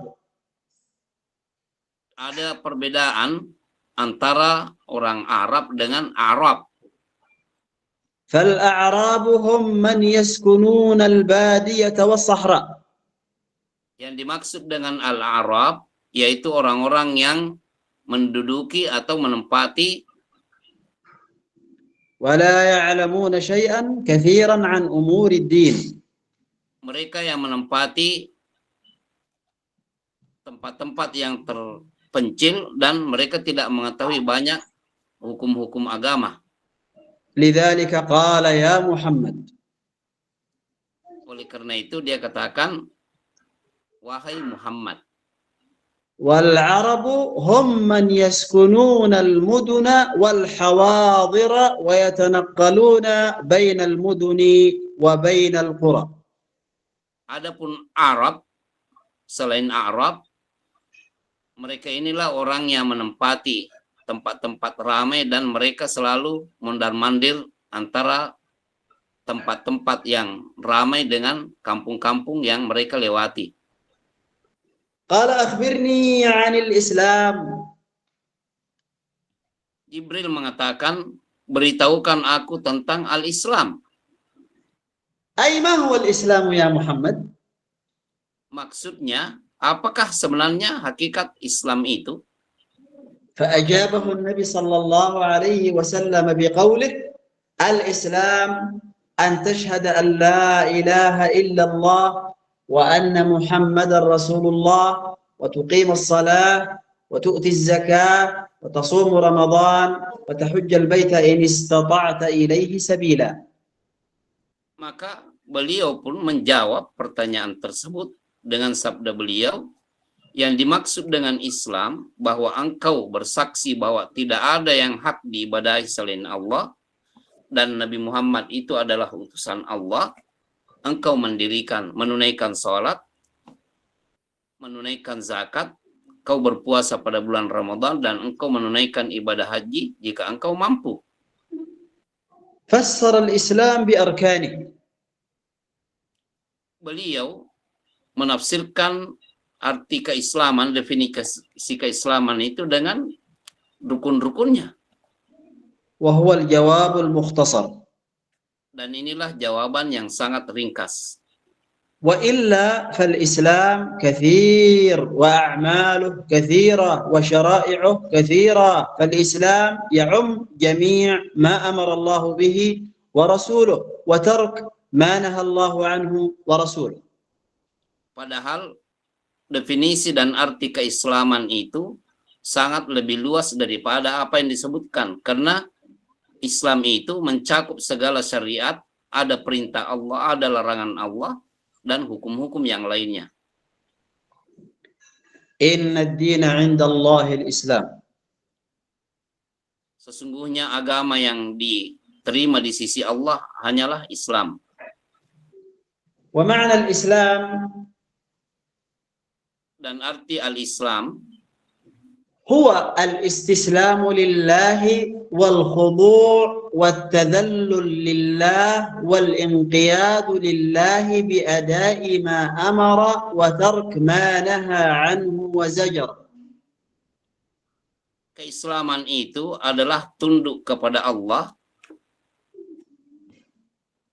Ada perbedaan antara orang Arab dengan Arab. فالأعراب هم من يسكنون البادية والصحراء. Yang dimaksud dengan Al-Arab yaitu orang-orang yang menduduki atau menempati ولا يعلمون شيئا كثيرا عن أمور الدين. mereka yang menempati tempat-tempat yang terpencil dan mereka tidak mengetahui banyak hukum-hukum agama. لذلك قال يا محمد. Oleh karena itu dia katakan, wahai Muhammad. والعرب هم من يسكنون المدن والحواضر ويتنقلون بين المدن وبين القرى. Adapun Arab, selain Arab, mereka inilah orang yang menempati tempat-tempat ramai dan mereka selalu mondar-mandir antara tempat-tempat yang ramai dengan kampung-kampung yang mereka lewati. قال أخبرني عن الإسلام. Jibril mengatakan, beritahukan aku tentang Al-Islam. أي ما هو الإسلام يا محمد؟ Maksudnya, apakah sebenarnya hakikat Islam itu? فأجابه النبي صلى الله عليه وسلم بقوله الإسلام أن تشهد أن لا إله إلا الله وأن محمد رسول الله وتقيم الصلاة وتؤتي الزكاة وتصوم رمضان وتحج البيت إن استطعت إليه سبيلا. Maka beliau pun menjawab pertanyaan tersebut dengan sabda beliau, yang dimaksud dengan Islam bahwa engkau bersaksi bahwa tidak ada yang hak diibadahi selain Allah dan Nabi Muhammad itu adalah utusan Allah. Engkau menunaikan sholat, menunaikan zakat, kau berpuasa pada bulan Ramadan, dan engkau menunaikan ibadah haji jika engkau mampu. فسر الإسلام بأركانه. Beliau menafsirkan arti keislaman, definisi keislaman itu dengan rukun-rukunnya. وهو الجواب المختصر. Dan inilah jawaban yang sangat ringkas. وإلا فالإسلام كثير وأعماله كثيرة وشرائعه كثيرة. فالإسلام يعم جميع ما أمر الله به ورسوله وترك ما نهى الله عنه ورسوله. Padahal definisi dan arti keislaman itu sangat lebih luas daripada apa yang disebutkan, karena Islam itu mencakup segala syariat, ada perintah Allah, ada larangan Allah, dan hukum-hukum yang lainnya. Inna ad-dina 'inda Allahil Islam. Sesungguhnya agama yang diterima di sisi Allah hanyalah Islam. Wa ma'na al-Islam, dan arti al-Islam huwa al-istislamu lillahi wal khudu' wat tadhallul lillah wal inqiyadu lillahi bi ada'i ma amara wa tark ma naha anhu wa zajar. Keislaman itu adalah tunduk kepada Allah,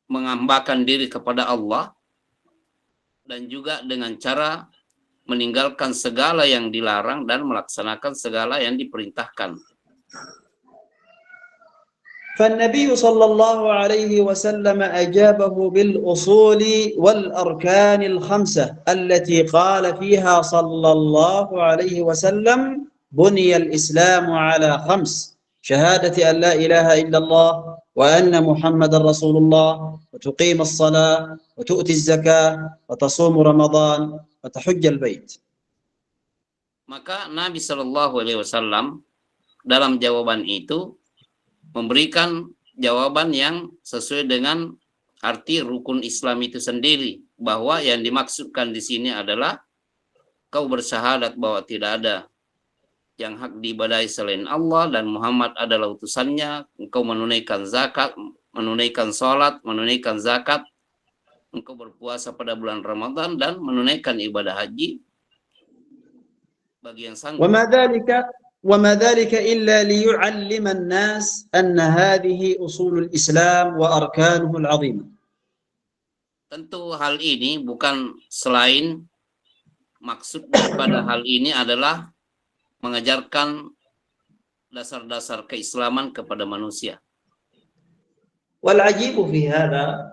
menghambakan diri kepada Allah, dan juga dengan cara meninggalkan segala yang dilarang dan melaksanakan segala yang diperintahkan. فالنبي صلى الله عليه وسلم أجابه بالأصول والأركان الخمسة التي قال فيها صلى الله عليه وسلم بني الإسلام على خمس: شهادة أن لا إله إلا الله وأن محمد رسول الله وتقيم الصلاة وتؤتي الزكاة وتصوم رمضان وتحج البيت. Maka Nabi Shallallahu Alaihi Wasallam dalam jawaban itu memberikan jawaban yang sesuai dengan arti rukun Islam itu sendiri, bahwa yang dimaksudkan di sini adalah kau bersyahadat bahwa tidak ada yang hak diibadahi selain Allah dan Muhammad adalah utusannya, engkau menunaikan zakat, menunaikan sholat, menunaikan zakat, engkau berpuasa pada bulan Ramadan, dan menunaikan ibadah haji bagi yang sanggup. وما ذلك إلا ليعلم الناس أن هذه أصول الإسلام وأركانه العظيمة. Tentu hal ini bukan selain maksud daripada hal ini adalah mengajarkan dasar-dasar keislaman kepada manusia. والعجيب في هذا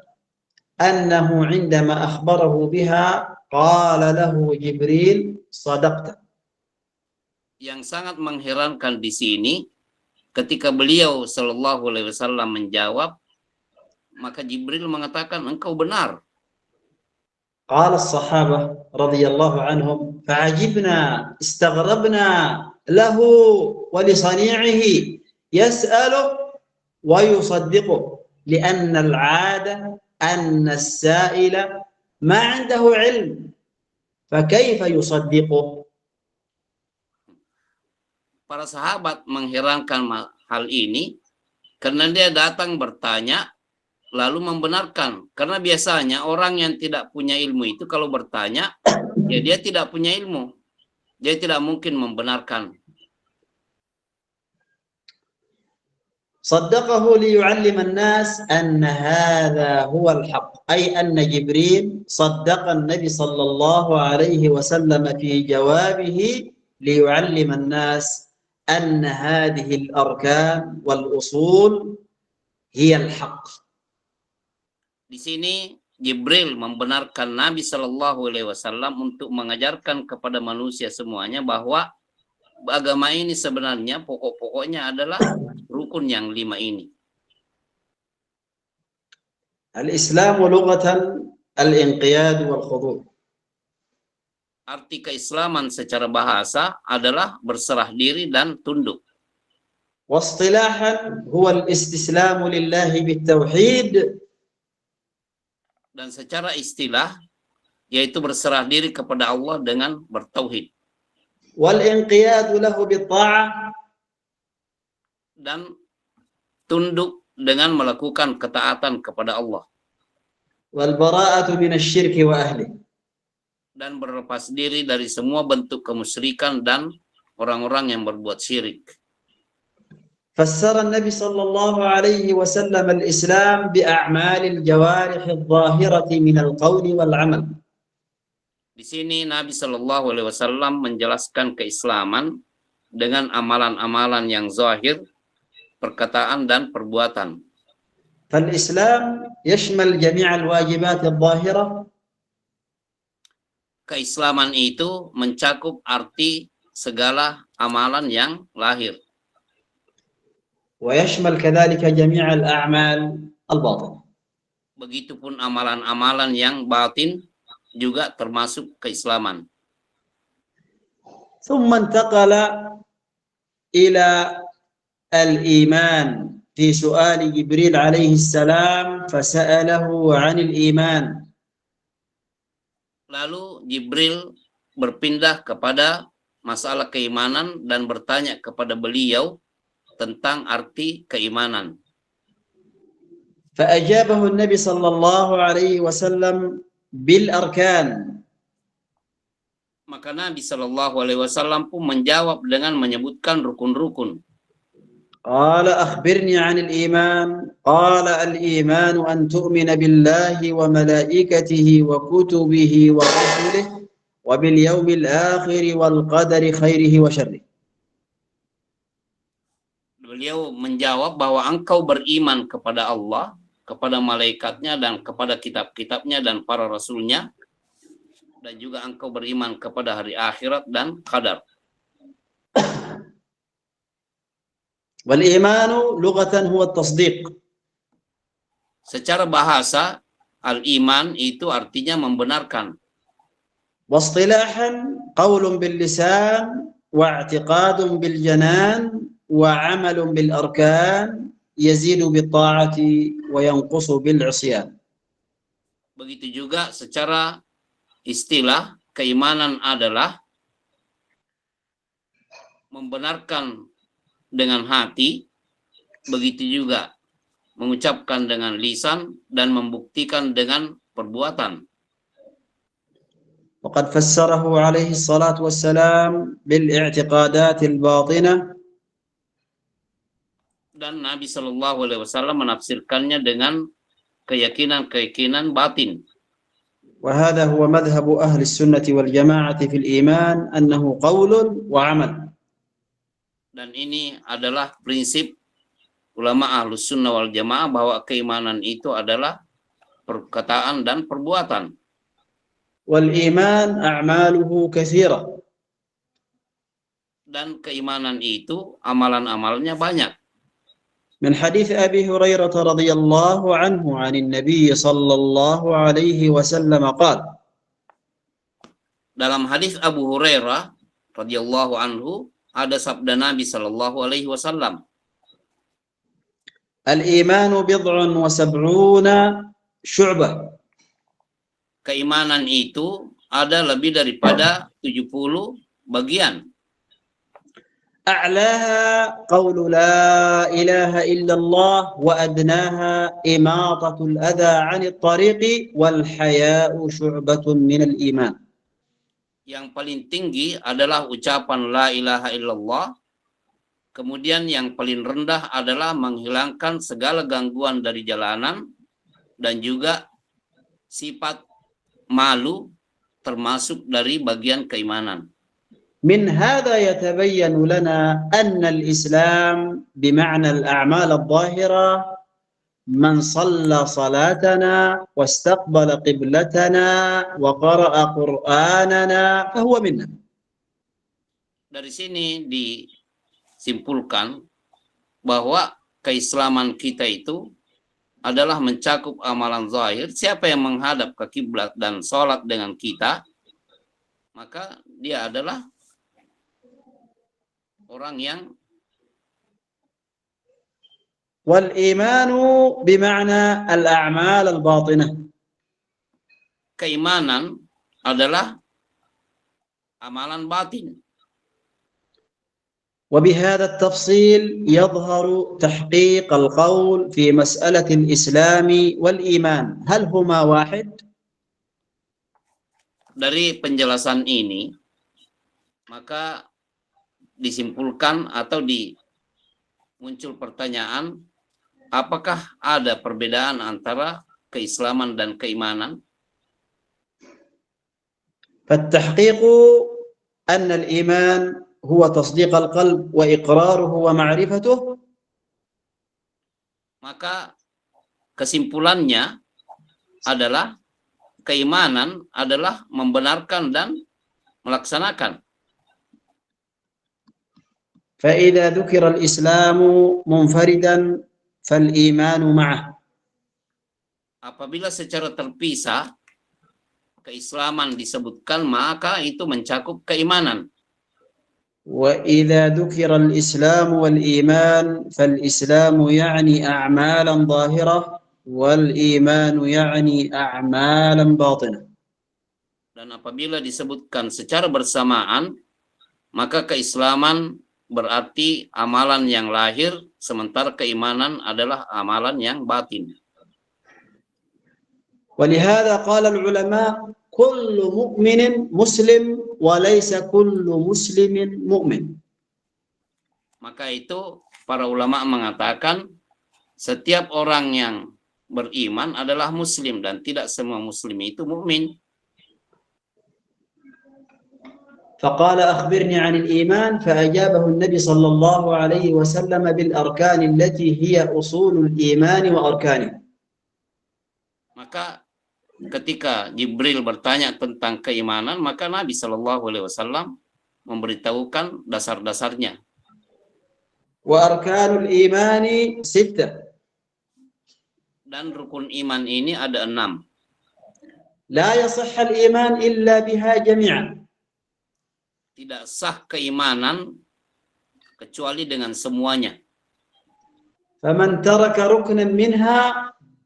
أنه عندما أخبره بها قال له جبريل صدقت. Yang sangat mengherankan di sini, ketika beliau Shallallahu Alaihi Wasallam menjawab, maka Jibril mengatakan, engkau benar. قال الصحابة رضي الله عنهم فعجبنا استغربنا له ولصنيعه يسأله ويصدقه لأن العادة أن السائل ما عنده علم فكيف يصدقه. Para sahabat mengherankan hal ini karena dia datang bertanya lalu membenarkan. Karena biasanya orang yang tidak punya ilmu itu kalau bertanya, ya dia tidak punya ilmu. Dia tidak mungkin membenarkan. صدقه ليعلم الناس أن هذا هو الحق، أي أن جبريل صدق النبي صلى الله عليه وسلم في جوابه ليعلم الناس أن هذه الأركان والأصول هي الحق. Di sini Jibril membenarkan Nabi Shallallahu Alaihi Wasallam untuk mengajarkan kepada manusia semuanya bahwa agama ini sebenarnya pokok-pokoknya adalah rukun yang 5 ini. Al-Islam lughatan al-inqiyad wal khudu'. Arti keislaman secara bahasa adalah berserah diri dan tunduk. Wastilahan huwa al-istislamu lillahi bit-tauhid. Dan secara istilah yaitu berserah diri kepada Allah dengan bertauhid. Wal inqiyad lahu bit-ta'ah. Dan tunduk dengan melakukan ketaatan kepada Allah. Wal bara'atu minasy-syirki wa ahlihi. Dan berlepas diri dari semua bentuk kemusyrikan dan orang-orang yang berbuat syirik. Fassara Nabi sallallahu alaihi wasallam al-Islam bi a'malil jawarih adh-dhahirati min al-qawli wal 'amal. Di sini Nabi Shallallahu Alaihi Wasallam menjelaskan keislaman dengan amalan-amalan yang zahir, perkataan dan perbuatan. Fal-Islam yashmal jami' al-wajibat adh-dhahirah. Keislaman itu mencakup arti segala amalan yang lahir. ويشمل كذلك جميع الأعمال الباطنة. Begitupun amalan-amalan yang batin juga termasuk keislaman. ثم انتقل إلى الإيمان في سؤال جبريل عليه السلام فسأله عن الإيمان. Lalu Jibril berpindah kepada masalah keimanan dan bertanya kepada beliau tentang arti keimanan. فأجابه النبي صلى الله عليه وسلم بالأركان. Maka Nabi Shallallahu Alaihi Wasallam pun menjawab dengan menyebutkan rukun-rukun. قال أخبرني عن الإيمان. قال الإيمان أن تؤمن بالله وملائكته وكتبه ورسله وباليوم الآخر والقدر خيره وشره. Beliau menjawab bahwa engkau beriman kepada Allah, kepada malaikatnya dan kepada kitab-kitabnya dan para rasulnya, dan juga engkau beriman kepada hari akhirat dan qadar. Wal imanu lughatan huwa at-tasdiq. Secara bahasa, al-iman itu artinya membenarkan. Wastilahan qaulun bil lisan wa i'tiqadun bil janan wa 'amalun bil arkan yazidu bit ta'ati wa yanqusu bil 'isyan. Begitu juga secara istilah, keimanan adalah membenarkan dengan hati, begitu juga mengucapkan dengan lisan dan membuktikan dengan perbuatan. وقد فسره عليه الصلاة والسلام بالاعتقادات الباطنة. Dan Nabi Shallallahu Alaihi Wasallam menafsirkannya dengan keyakinan-keyakinan batin. وهذا هو مذهب أهل السنة والجماعة في الإيمان أنه قول وعمل. Dan ini adalah prinsip ulama Ahlus Sunnah wal Jamaah bahwa keimanan itu adalah perkataan dan perbuatan. والإيمان أعماله كثيرة. Dan keimanan itu amalan-amalnya banyak. من حديث أبي هريرة رضي الله عنه عن النبي صلى الله عليه وسلم قال. Dalam hadis Abu Hurairah radhiyallahu anhu ada sabda Nabi sallallahu alaihi wasallam. الإيمان بضع وسبعون شعبة. Keimanan itu ada lebih daripada 70 bagian. أعلاها قول لا إله إلا الله وأدناها إماطة الأذى عن الطريق والحياء شعبة من الإيمان. Yang paling tinggi adalah ucapan la ilaha illallah. Kemudian yang paling rendah adalah menghilangkan segala gangguan dari jalanan dan juga sifat malu termasuk dari bagian keimanan. من هذا يتبين لنا أن الإسلام بمعنى الأعمال الظاهرة من صلى صلاتنا واستقبل قبلتنا وقرأ قرآننا فهو منا. Dari sini disimpulkan bahwa keislaman kita itu adalah mencakup amalan zahir. Siapa yang menghadap ke kiblat dan sholat dengan kita, maka dia adalah orang yang والإيمان بمعنى الأعمال الباطنة. Keimanan adalah amalan batin. وبهذا التفصيل يظهر تحقيق القول في مسألة الإسلام والإيمان هل هما واحد؟ Dari penjelasan ini, maka disimpulkan atau muncul pertanyaan, apakah ada perbedaan antara keislaman dan keimanan? فالتحقيق أن الإيمان هو تصديق القلب وإقراره ومعرفته. Maka kesimpulannya adalah keimanan adalah membenarkan dan melaksanakan. فإذا ذكر الإسلام منفردا فالإيمان معه. Apabila secara terpisah keislaman disebutkan, maka itu mencakup keimanan. وإذا ذكر الإسلام والإيمان فالإسلام يعني أعمالا ظاهرة والإيمان يعني أعمالا باطنة. Dan apabila disebutkan secara bersamaan, maka keislaman berarti amalan yang lahir, sementara keimanan adalah amalan yang batin. ولهذا قال العلماء كل مؤمن مسلم وليس كل مسلم مؤمن. Maka itu para ulama mengatakan setiap orang yang beriman adalah muslim dan tidak semua muslim itu mukmin. فقال أخبرني عن الإيمان فأجابه النبي صلى الله عليه وسلم بالأركان التي هي أصول الإيمان وأركانه. Maka ketika Jibril bertanya tentang keimanan, maka Nabi Shallallahu Alaihi Wasallam memberitahukan dasar-dasarnya. وأركان الإيمان 6. Dan rukun iman ini ada 6. لا يصح الإيمان إلا بها جميعا. Tidak sah keimanan kecuali dengan semuanya. فمن ترك ركنا منها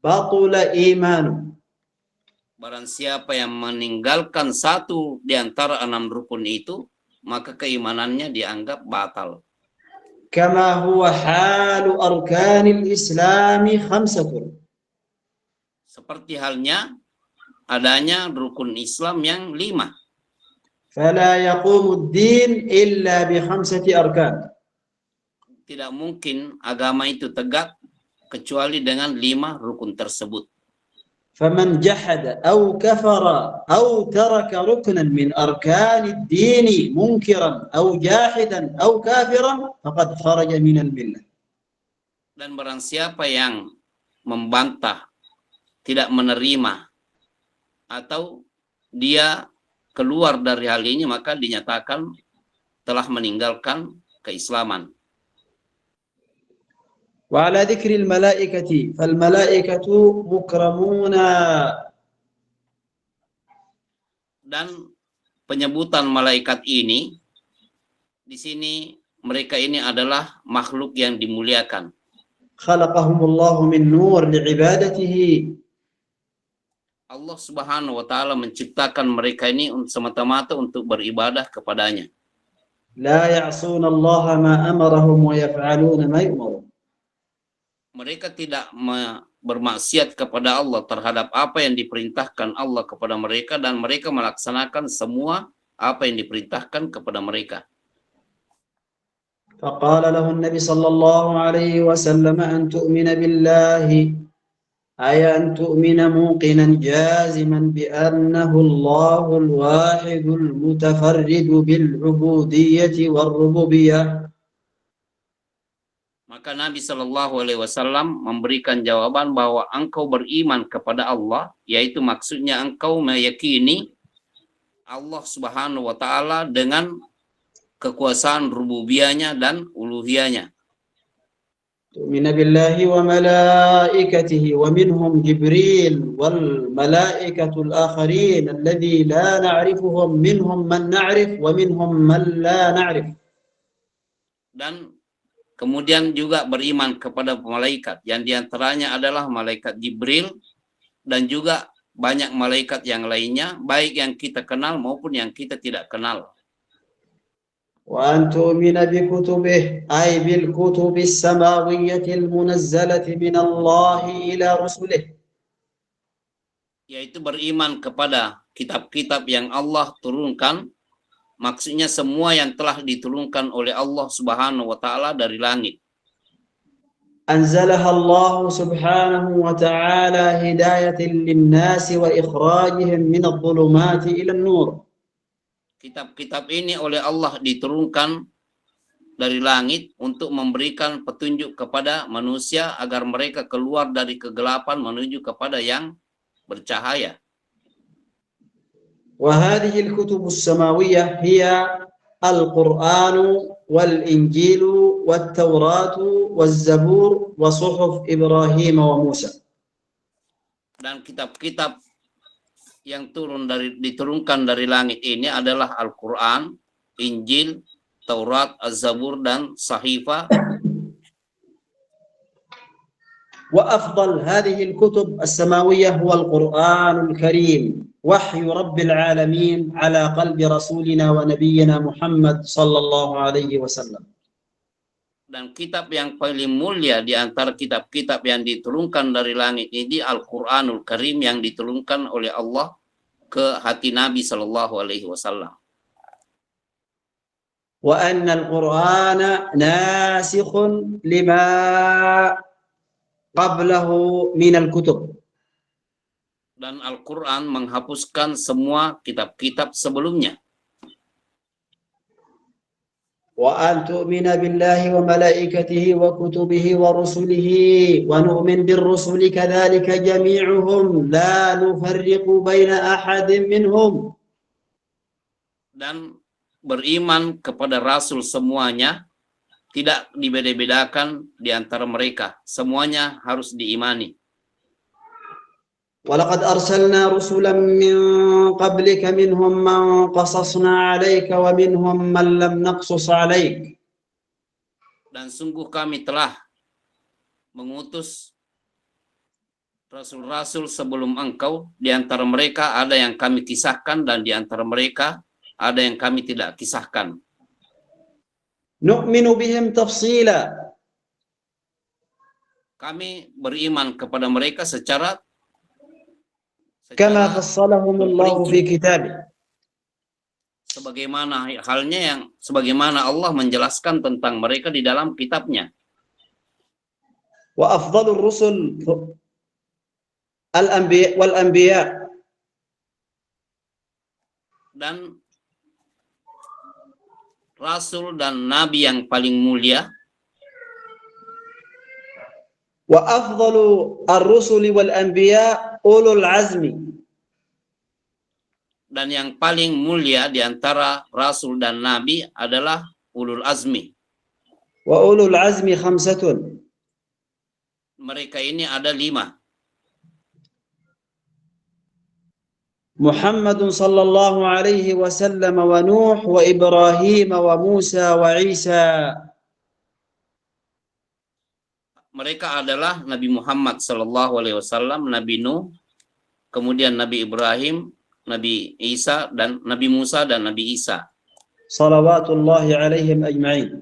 بطل إيمانه. Barang siapa yang meninggalkan satu di antara 6 rukun itu, maka keimanannya dianggap batal. كما هو حال أركان الإسلام 5. Seperti halnya adanya rukun Islam yang 5. فلا يقوم الدين إلا ب5 أركان. Tidak mungkin agama itu tegak kecuali dengan 5 rukun tersebut. فمن جحد أو كفر أو ترك ركنا من أركان الدين منكرا أو جاحدا أو كافرا فقد خرج من الملة. Dan barang siapa yang membantah, tidak menerima, atau dia keluar dari hal ini, maka dinyatakan telah meninggalkan keislaman. وعلى ذكر الملائكة فالملائكة مكرمون. Dan penyebutan malaikat ini di sini, mereka ini adalah makhluk yang dimuliakan. خلقهم الله من نور لعبادته. Allah Subhanahu wa taala menciptakan mereka ini semata-mata untuk beribadah kepadanya. لا يعصون الله ما أمرهم ويفعلون ما يؤمرون. Mereka tidak bermaksiat kepada Allah terhadap apa yang diperintahkan Allah kepada mereka, dan mereka melaksanakan semua apa yang diperintahkan kepada mereka. فقال له النبي صلى الله عليه وسلم أن تؤمن بالله أي أن تؤمن موقنا جازما بأنه الله الواحد المتفرد بالعبودية والربوبية. Maka Nabi Shallallahu Alaihi Wasallam memberikan jawaban bahwa engkau beriman kepada Allah, yaitu maksudnya engkau meyakini Allah Subhanahu Wa Taala dengan kekuasaan rububiyahnya dan uluhiyahnya. تؤمن بالله وملائكته ومنهم جبريل والملائكة الآخرين الذي لا نعرفهم منهم من نعرف ومنهم من لا نعرف. Dan kemudian juga beriman kepada malaikat, yang diantaranya adalah malaikat Jibril dan juga banyak malaikat yang lainnya, baik yang kita kenal maupun yang kita tidak kenal. وأن تؤمن بكتبه أي بالكتب السماوية المنزلة من الله إلى رسله. Yaitu beriman kepada kitab-kitab yang Allah turunkan, maksudnya semua yang telah diturunkan oleh Allah Subhanahu wa taala dari langit. أنزلها الله سبحانه وتعالى هداية للناس وإخراجهم من الظلمات إلى النور. Kitab-kitab ini oleh Allah diturunkan dari langit untuk memberikan petunjuk kepada manusia agar mereka keluar dari kegelapan menuju kepada yang bercahaya. وهذه الكتب السماوية هي القرآن والإنجيل والتوراة والزبور وصحف إبراهيم وموسى. Dan kitab-kitab yang diturunkan dari langit ini adalah Al-Quran, Injil, Taurat, Az-Zabur, dan Sahifah. وأفضل هذه الكتب السماوية هو القرآن الكريم وحي رب العالمين على قلب رسولنا ونبينا محمد صلى الله عليه وسلم. Dan kitab yang paling mulia di antara kitab-kitab yang diturunkan dari langit ini Al-Quranul Karim, yang diturunkan oleh Allah ke hati Nabi Shallallahu Alaihi Wasallam. وأن القرآن ناسخ لما قبله من الكتب. Dan Al-Quran menghapuskan semua kitab-kitab sebelumnya. وأن تؤمن بالله وملائكته وكتبه ورسله ونؤمن بالرسل كذلك جميعهم لا نفرق بين أحد منهم. Dan beriman kepada Rasul semuanya, tidak dibeda-bedakan di antara mereka, semuanya harus diimani. ولقد أرسلنا رسلا من قبلك منهم من قصصنا عليك ومنهم من لم نقصص عليك. Dan sungguh kami telah mengutus rasul-rasul sebelum engkau, di antara mereka ada yang kami kisahkan dan di antara mereka ada yang kami tidak kisahkan. نؤمن بهم تفصيلا Kami beriman kepada mereka secara كما فصلهم الله في كتابه sebagaimana halnya yang sebagaimana Allah menjelaskan tentang mereka di dalam kitabnya. وأفضل الرسل الأنبياء والأنبياء Dan Rasul dan Nabi yang paling mulia وأفضل الرسل والأنبياء أولو العزم dan yang paling mulia di antara Rasul dan Nabi adalah ulul azmi. وأولو العزم خمسة Mereka ini ada 5. محمد صلى الله عليه وسلم ونوح وإبراهيم وموسى وعيسى. Mereka adalah Nabi Muhammad sallallahu alaihi wasallam, Nabi Nuh, kemudian Nabi Ibrahim, Nabi Isa, dan Nabi Musa dan Nabi Isa. Salawatullah alaihim ajma'in.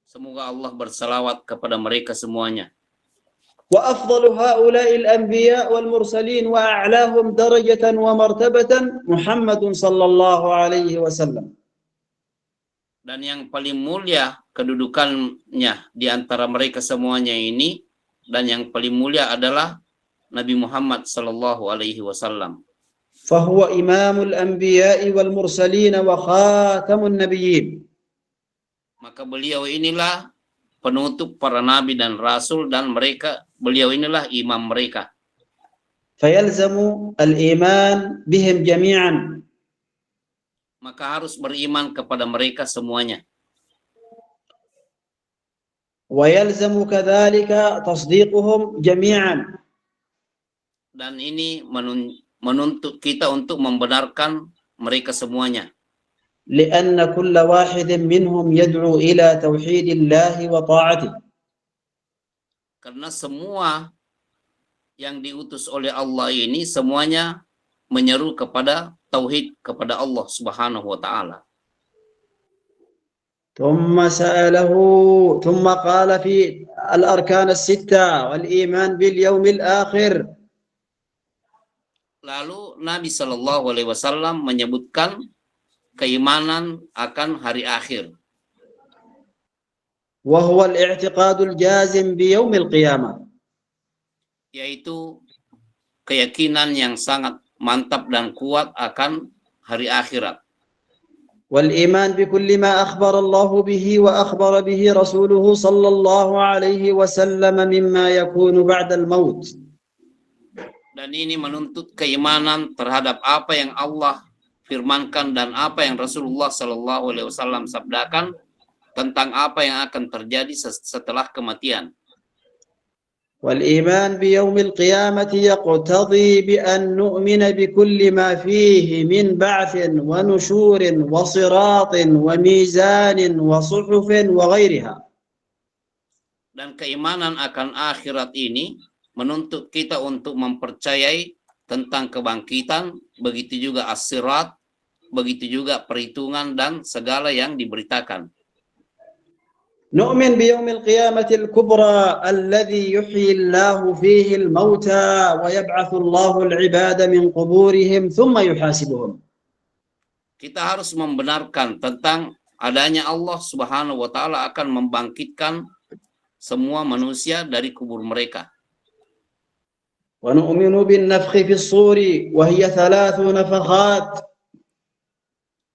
Semoga Allah bersalawat kepada mereka semuanya. Wa afdalu haula'il anbiya wal mursalin wa a'lahum darajatan wa martabatan Muhammadun sallallahu alaihi wasallam. Dan yang paling mulia kedudukannya di antara mereka semuanya ini, dan yang paling mulia adalah Nabi Muhammad sallallahu alaihi wasallam. Fahuwa imamul anbiya'i wal mursalin wa khatamun nabiyyin. Maka beliau inilah penutup para nabi dan rasul, dan beliau inilah imam mereka. Fayalzamu al-iman bihim jami'an. Maka harus beriman kepada mereka semuanya. Wa yalzamu kadzalika tasdiquhum jami'an. Dan ini menuntut kita untuk membenarkan mereka semuanya. لأن كل واحد منهم يدعو إلى توحيد الله وطاعته. Karena semua yang diutus oleh Allah ini semuanya menyeru kepada tauhid kepada Allah Subhanahu wa taala. ثم سأله ثم قال في الأركان الستة والإيمان باليوم الآخر. Lalu Nabi Shallallahu alaihi wasallam menyebutkan keimanan akan hari akhir. وهو الاعتقاد الجازم بيوم القيامة. Yaitu keyakinan yang sangat mantap dan kuat akan hari akhirat. والإيمان بكل ما أخبر الله به وأخبر به رسوله صلى الله عليه وسلم مما يكون بعد الموت. Dan ini menuntut keimanan terhadap apa yang Allah firmankan dan apa yang Rasulullah Sallallahu Alaihi Wasallam sabdakan tentang apa yang akan terjadi setelah kematian. والإيمان بيوم القيامة يقتضي بأن نؤمن بكل ما فيه من بعث ونشور وصراط وميزان وصحف وغيرها. Dan keimanan akan akhirat ini menuntut kita untuk mempercayai tentang kebangkitan, begitu juga as-sirat, begitu juga perhitungan dan segala yang diberitakan. نؤمن بيوم القيامة الكبرى الذي يحيي الله فيه الموتى ويبعث الله العباد من قبورهم ثم يحاسبهم. Kita harus membenarkan tentang adanya Allah Subhanahu wa taala akan membangkitkan semua manusia dari kubur mereka. ونؤمن بالنفخ في الصور وهي 3 نفخات.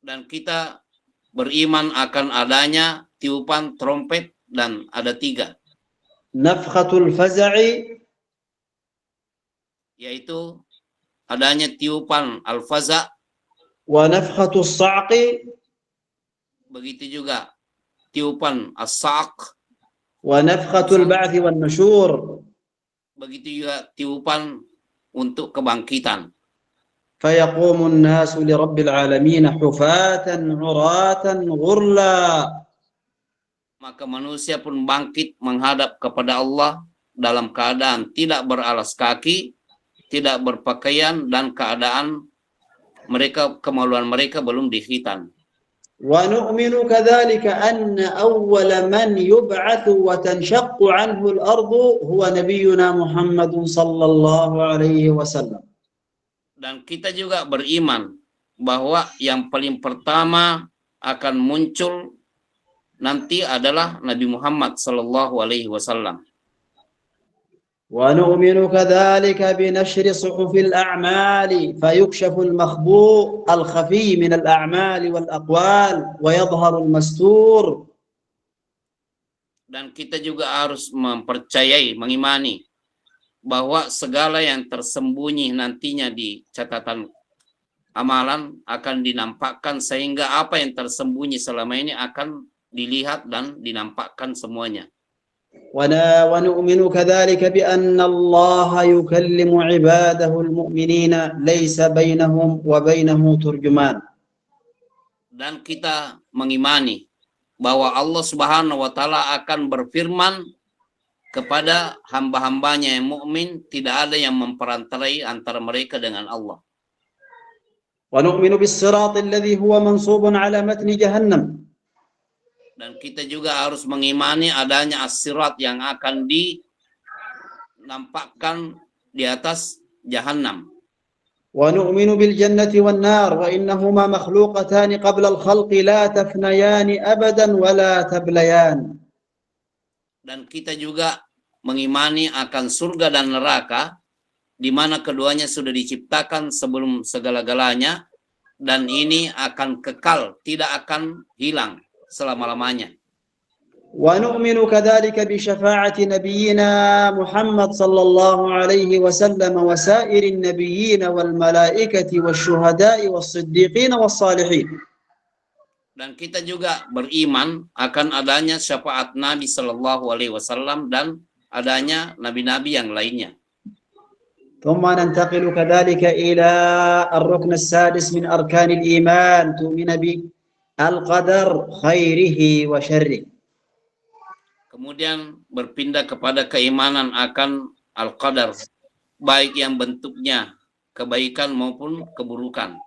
Dan kita beriman akan adanya tiupan trompet, dan ada 3. نفخة الفزع, yaitu adanya tiupan al-faza, ونفخة الصعق, begitu juga tiupan as-saq, ونفخة البعث والنشور. begitu juga tiupan untuk kebangkitan. فيقوم الناس لرب العالمين حفاة عراة غرلا. Maka manusia pun bangkit menghadap kepada Allah dalam keadaan tidak beralas kaki, tidak berpakaian, dan keadaan mereka, kemaluan mereka belum dikhitan. ونؤمن كذلك أن أول من يبعث وتنشق عنه الأرض هو نبينا محمد صلى الله عليه وسلم. Dan kita juga beriman bahwa yang paling pertama akan muncul nanti adalah Nabi Muhammad sallallahu alaihi wasallam. ونؤمن كذلك بنشر صحف الأعمال فيكشف المخبوء الخفي من الأعمال والأقوال ويظهر المستور. Dan kita juga harus mempercayai, mengimani bahwa segala yang tersembunyi nantinya di catatan amalan akan dinampakkan, sehingga apa yang tersembunyi selama ini akan dilihat dan dinampakkan semuanya. ونؤمن كذلك بأن الله يكلم عباده المؤمنين ليس بينهم وبينه ترجمان. Dan kita mengimani bahwa Allah Subhanahu wa taala akan berfirman kepada hamba-hambanya yang mukmin, tidak ada yang memperantarai antara mereka dengan Allah. ونؤمن بالصراط الذي هو منصوب على متن جهنم. Dan kita juga harus mengimani adanya as-sirat yang akan dinampakkan di atas jahanam. ونؤمن بالجنة والنار وإنهما مخلوقتان قبل الخلق لا تفنيان أبدا ولا تبليان. Dan kita juga mengimani akan surga dan neraka, di mana keduanya sudah diciptakan sebelum segala-galanya, dan ini akan kekal, tidak akan hilang selama-lamanya. ونؤمن كذلك بشفاعة نبينا محمد صلى الله عليه وسلم وسائر النبيين والملائكة والشهداء والصديقين والصالحين. Dan kita juga beriman akan adanya syafaat Nabi Sallallahu Alaihi Wasallam dan adanya nabi-nabi yang lainnya. ثم ننتقل كذلك إلى الركن السادس من أركان الإيمان تؤمن بالقدر خيره وشره. Kemudian berpindah kepada keimanan akan al-qadar, baik yang bentuknya kebaikan maupun keburukan.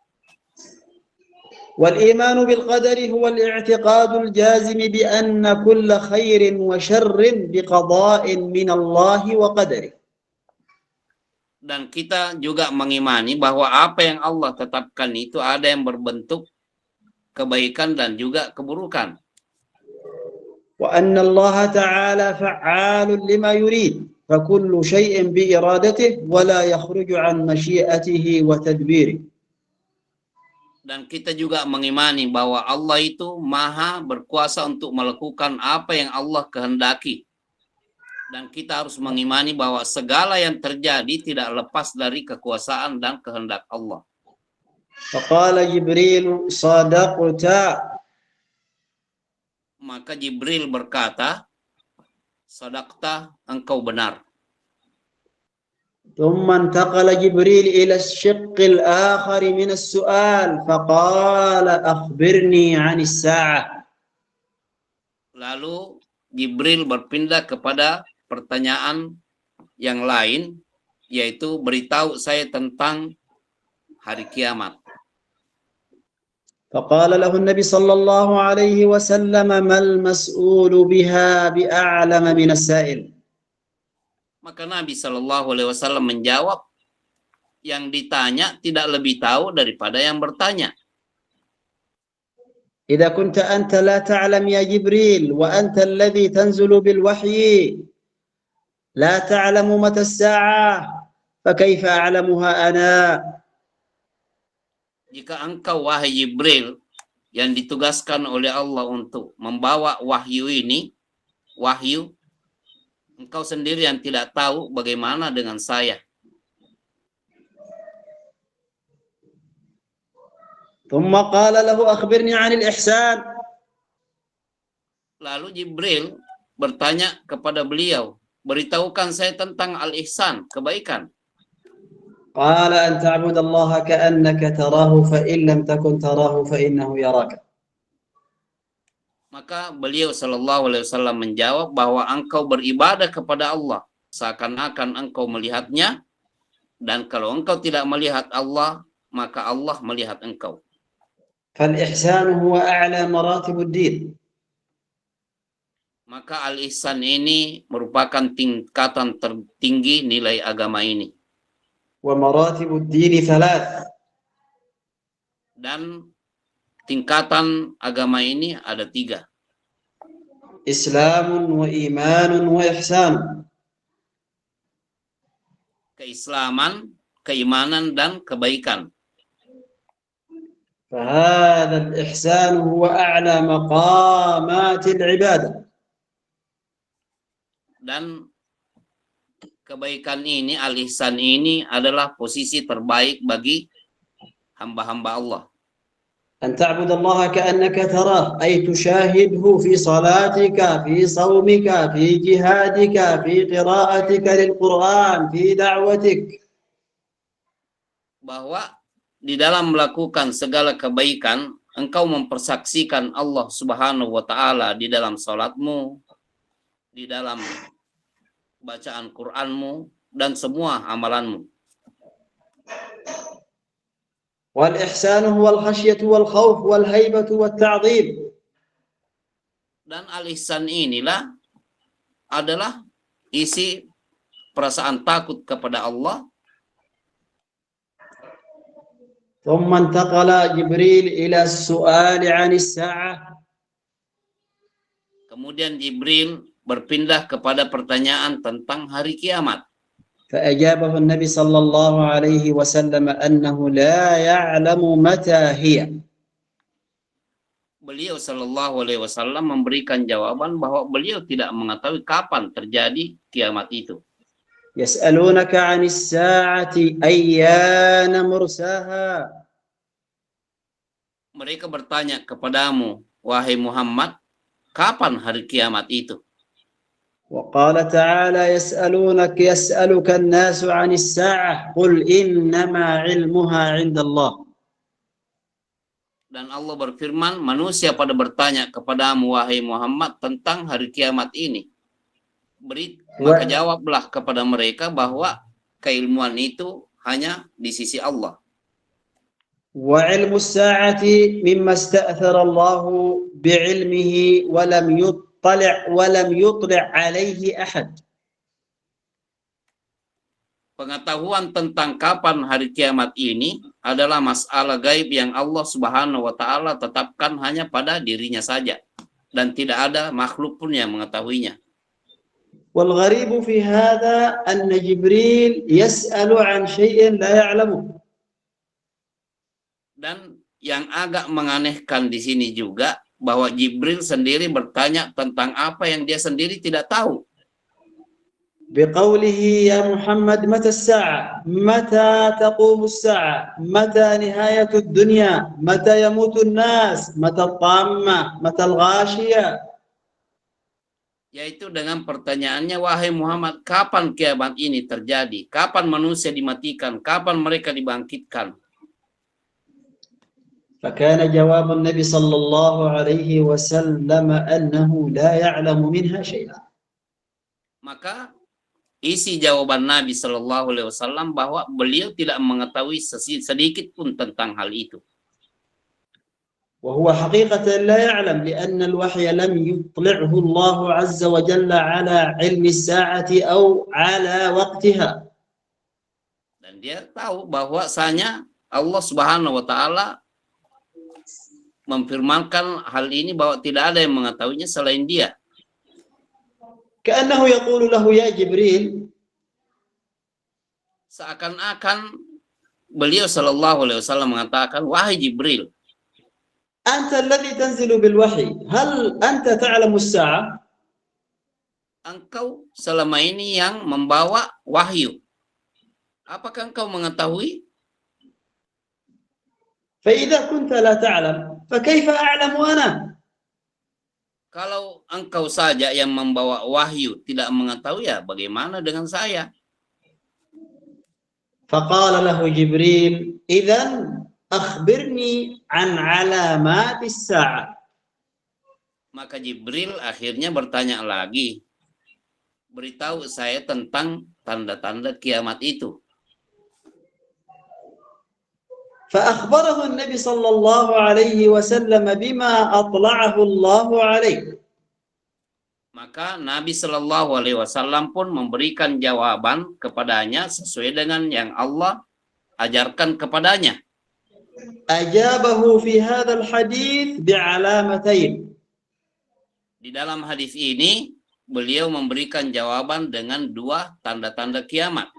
والإيمان بالقدر هو الاعتقاد الجازم بأن كل خير وشر بقضاء من الله وقدره. Dan kita juga mengimani bahwa apa yang Allah tetapkan itu ada yang berbentuk kebaikan dan juga keburukan. وأن الله تعالى فعال لما يريد فكل شيء بإرادته ولا يخرج عن مشيئته وتدبيره. Dan kita juga mengimani bahwa Allah itu maha berkuasa untuk melakukan apa yang Allah kehendaki. Dan kita harus mengimani bahwa segala yang terjadi tidak lepas dari kekuasaan dan kehendak Allah. فقال جبريل صدقت. Maka Jibril berkata, sadaqta, engkau benar. ثم انتقل جبريل إلى الشق الآخر من السؤال فقال أخبرني عن الساعة. Lalu Jibril berpindah kepada pertanyaan yang lain, yaitu beritahu saya tentang hari kiamat. فقال له النبي صلى الله عليه وسلم ما المسؤول بها بأعلم من السائل. Maka Nabi Shallallahu Alaihi Wasallam menjawab, yang ditanya tidak lebih tahu daripada yang bertanya. إذا كنت أنت لا تعلم يا جبريل وأنت الذي تنزل بالوحي لا تعلم متى الساعة فكيف أعلمها أنا. Jika engkau, wahai Jibril, yang ditugaskan oleh Allah untuk membawa wahyu ini, engkau sendiri yang tidak tahu, bagaimana dengan saya? ثم قال له أخبرني عن الإحسان. Lalu Jibril bertanya kepada beliau, beritahukan saya tentang al-ihsan, kebaikan. قال أن تعبد الله كأنك تراه فإن لم تكن تراه فإنه يراك. Maka beliau Shallallahu Alaihi Wasallam menjawab bahwa engkau beribadah kepada Allah seakan-akan engkau melihatnya, dan kalau engkau tidak melihat Allah, maka Allah melihat engkau. فالإحسان هو أعلى مراتب الدين. Maka al-ihsan ini merupakan tingkatan tertinggi nilai agama ini. ومراتب الدين ثلاث. Dan tingkatan agama ini ada 3. إسلام وإيمان وإحسان. Keislaman, keimanan, dan kebaikan. فهذا الإحسان هو أعلى مقامات العبادة. Dan kebaikan ini, al-ihsan ini adalah posisi terbaik bagi hamba-hamba Allah. أن تعبد الله كأنك تراه، أي تشاهده في صلاتك، في صومك، في جهادك، في قراءتك للقرآن، في دعوتك. Bahwa di dalam melakukan segala kebaikan, engkau mempersaksikan Allah Subhanahu wa Ta'ala di dalam salatmu, di dalam bacaan Qur'anmu, dan semua amalanmu. والإحسان هو الخشية والخوف والهيبة والتعظيم. Dan al-ihsan inilah adalah isi perasaan takut kepada Allah. ثم انتقل جبريل إلى السؤال عن الساعة. Kemudian Jibril berpindah kepada pertanyaan tentang hari kiamat. فأجابه النبي صلى الله عليه وسلم أنه لا يعلم متى هي. Beliau Shallallahu Alaihi Wasallam memberikan jawaban bahwa beliau tidak mengetahui kapan terjadi kiamat itu. يسألونك عن الساعة أيان مرساها. Mereka bertanya kepadamu, wahai Muhammad, kapan hari kiamat itu? وقال تعالى يسألك الناس عن الساعة قل إنما علمها عند الله. Dan Allah berfirman, manusia pada bertanya kepadamu, wahai Muhammad, tentang hari kiamat ini. Maka jawablah kepada mereka bahwa keilmuan itu hanya di sisi Allah. وعلم الساعة مما استأثر الله بعلمه ولم يطلع عليه أحد. Pengetahuan tentang kapan hari kiamat ini adalah masalah gaib yang Allah Subhanahu wa Ta'ala tetapkan hanya pada dirinya saja, dan tidak ada makhluk pun yang mengetahuinya. والغريب في هذا أن جبريل يسأل عن شيء لا يعلمه. Dan yang agak menganehkan di sini juga bahwa Jibril sendiri bertanya tentang apa yang dia sendiri tidak tahu. بقوله يا محمد متى الساعة؟ متى تقوم الساعة؟ متى نهاية الدنيا؟ متى يموت الناس؟ متى الطامة؟ متى الغاشية؟ Yaitu dengan pertanyaannya, wahai Muhammad, kapan kiamat ini terjadi? Kapan manusia dimatikan? Kapan mereka dibangkitkan? فكان جواب النبي صلى الله عليه وسلم أنه لا يعلم منها شيئا. Maka isi jawaban Nabi Shallallahu Alaihi Wasallam bahwa beliau tidak mengetahui sedikit pun tentang hal itu. وهو حقيقة لا يعلم لأن الوحي لم يطلعه الله عز وجل على علم الساعة أو على وقتها. Dan dia tahu bahwasanya Allah Subhanahu Wa Taala memfirmankan hal ini bahwa tidak ada yang mengetahuinya selain Dia. كأنه يقول له يا جبريل. Seakan-akan beliau Shallallahu Alaihi Wasallam mengatakan, wahai Jibril, أنت الذي تنزل بالوحي، هل أنت تعلم الساعة؟ engkau selama ini yang membawa wahyu. Apakah engkau mengetahui? فإذا كنت لا تعلم فكيف أعلم أنا؟ Kalau engkau saja yang membawa wahyu tidak mengetahui, ya bagaimana dengan saya? فقال له جبريل إذن أخبرني عن علامات الساعة. Maka Jibril akhirnya bertanya lagi, beritahu saya tentang tanda-tanda kiamat itu. فأخبره النبي صلى الله عليه وسلم بما أطلعه الله عليه. Maka Nabi Shallallahu Alaihi Wasallam pun memberikan jawaban kepadanya sesuai dengan yang Allah ajarkan kepadanya. أجابه في هذا الحديث بعلامتين. Di dalam hadis ini beliau memberikan jawaban dengan dua tanda-tanda kiamat.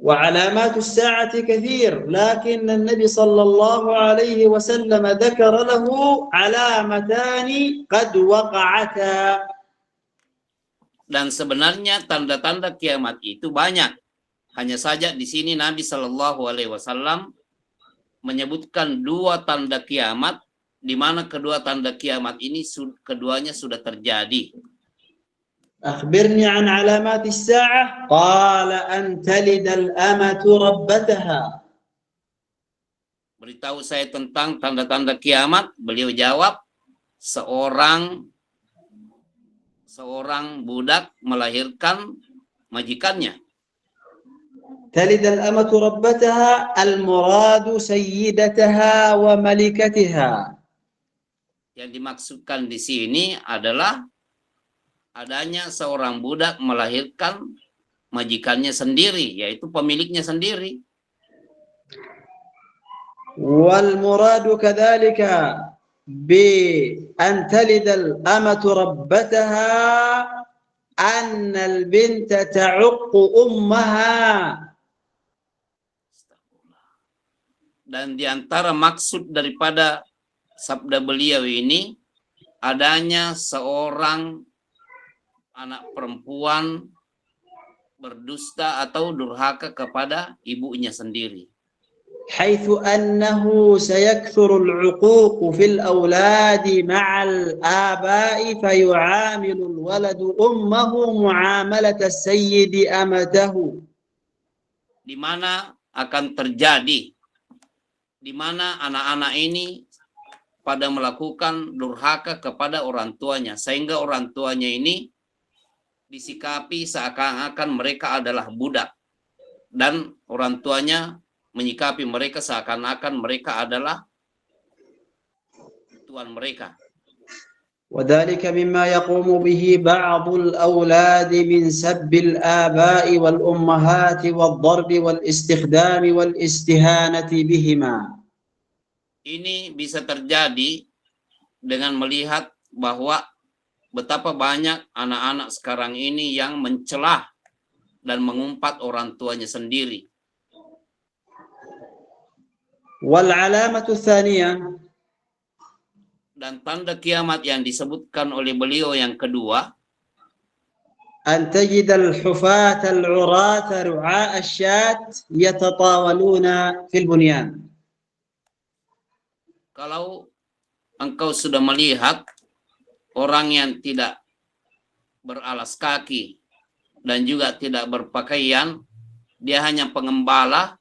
وعلامات الساعة كثير، لكن النبي صلى الله عليه وسلم ذكر له علامتان قد وقعتا. Dan sebenarnya tanda-tanda kiamat itu banyak. Hanya saja di sini Nabi Shallallahu Alaihi Wasallam menyebutkan dua tanda kiamat, di mana kedua tanda kiamat ini keduanya sudah terjadi. أخبرني عن علامات الساعة. قال أن تلد الأمة ربتها. Beritahu saya tentang tanda-tanda kiamat. Beliau jawab, seorang budak melahirkan majikannya. تلد الأمة ربتها المراد سيدتها وملكتها. Yang dimaksudkan di sini adalah adanya seorang budak melahirkan majikannya sendiri, yaitu pemiliknya sendiri. والمراد كذلك بأن تلد الأمة ربتها أن البنت تعق أمها. Dan di antara maksud daripada sabda beliau ini adanya seorang anak perempuan berdusta atau durhaka kepada ibunya sendiri. حيث أنه سيكثر العقوق في الأولاد مع الآباء فيعامل الولد أمه معاملة السيد أمته. Di mana akan terjadi, di mana anak-anak ini pada melakukan durhaka kepada orang tuanya, sehingga orang tuanya ini disikapi seakan-akan mereka adalah budak, dan orang tuanya menyikapi mereka seakan-akan mereka adalah tuan mereka. وذلك مما يقوم به بعض الأولاد من سب الآباء والأمهات والضرب والاستخدام والاستهانة بهما. Ini bisa terjadi dengan melihat bahwa betapa banyak anak-anak sekarang ini yang mencela dan mengumpat orang tuanya sendiri. والعلامة الثانية. Dan tanda kiamat yang disebutkan oleh beliau yang kedua, أن تجد الحفاة العراة رعاء الشاة يتطاولون في البنيان. kalau engkau sudah melihat orang yang tidak beralas kaki dan juga tidak berpakaian, dia hanya pengembala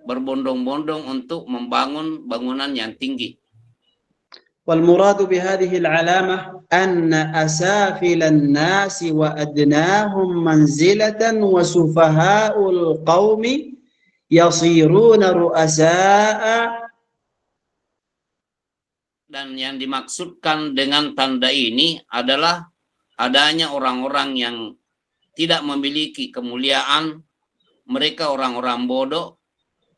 berbondong-bondong untuk membangun bangunan yang tinggi. والمراد بهذه العلامة أن أسافل الناس وأدناهم منزلة وسفهاء القوم يصيرون رؤساء. Dan yang dimaksudkan dengan tanda ini adalah adanya orang-orang yang tidak memiliki kemuliaan, mereka orang-orang bodoh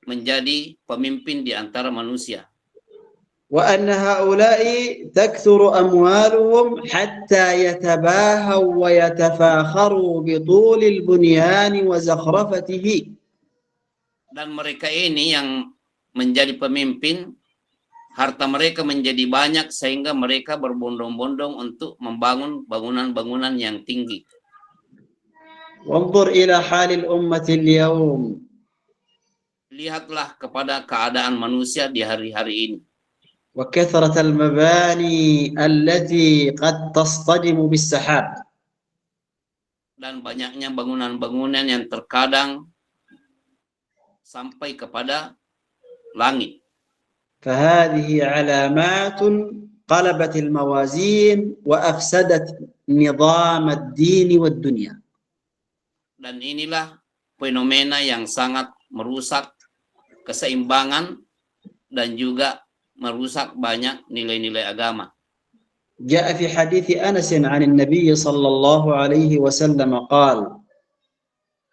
menjadi pemimpin di antara manusia. وأن هؤلاء تكثر أموالهم حتى يتباهوا ويتفاخروا بطول البنيان وزخرفته. Dan mereka ini yang menjadi pemimpin, harta mereka menjadi banyak sehingga mereka berbondong-bondong untuk membangun bangunan-bangunan yang tinggi. وانظر إلى حال الأمة اليوم. Lihatlah kepada keadaan manusia di hari-hari ini. وكثرة المباني التي قد تصطدم بالسحاب. Dan banyaknya bangunan-bangunan yang terkadang sampai kepada langit. فهذه علامات قلبت الموازين وأفسدت نظام الدين والدنيا. Dan inilah fenomena yang sangat merusak keseimbangan dan juga merusak banyak nilai-nilai agama. جاء في حديث أنس عن النبي صلى الله عليه وسلم قال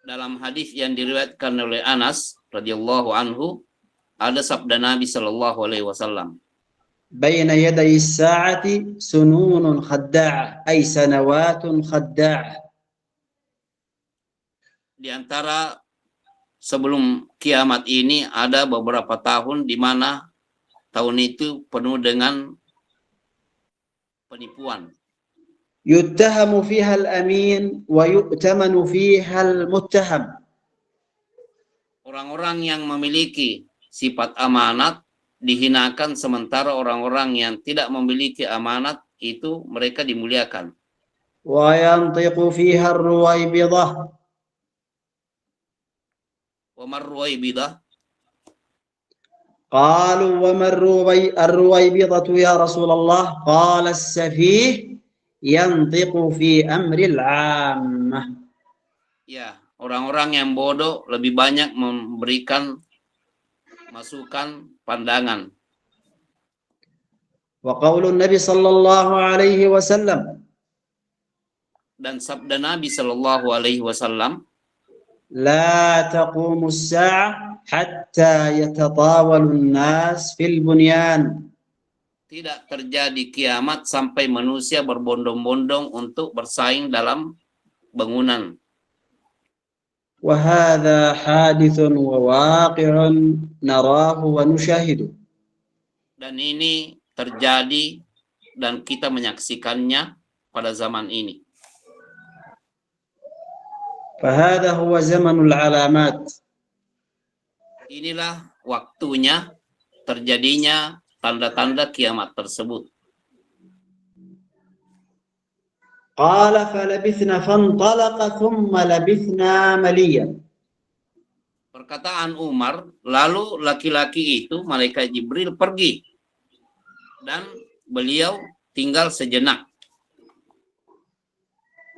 Dalam hadis yang diriwayatkan oleh Anas radhiyallahu anhu, ada sabda Nabi sallallahu alaihi wasallam, بين يدي الساعة سنون خداعة أي سنوات خداعة. di antara sebelum kiamat ini ada beberapa tahun di mana tahun itu penuh dengan penipuan. يتهم فيها الأمين ويؤتمن فيها المتهم. Orang-orang yang memiliki sifat amanat dihinakan, sementara orang-orang yang tidak memiliki amanat itu mereka dimuliakan. وينطق فيها الرويبضة. Wa marruwaibidah, قالوا وما الرويبضة يا رسول الله؟ قال السفيه ينطق في أمر العامة. ya, orang-orang yang bodoh lebih banyak memberikan masukan, pandangan. وقول النبي صلى الله عليه وسلم Dan sabda Nabi sallallahu alaihi wasallam, لا تقوم الساعة حتى يتطاول الناس في البنيان. tidak terjadi kiamat sampai manusia berbondong-bondong untuk bersaing dalam bangunan. وهذا حادث وواقع نراه ونشاهده. Dan ini terjadi dan kita menyaksikannya pada zaman ini. فهذا هو زمن العلامات. Inilah waktunya terjadinya tanda-tanda kiamat tersebut. قال فلبثنا فانطلق ثم لبثنا مليا. Perkataan Umar, lalu laki-laki itu, malaikat Jibril, pergi dan beliau tinggal sejenak.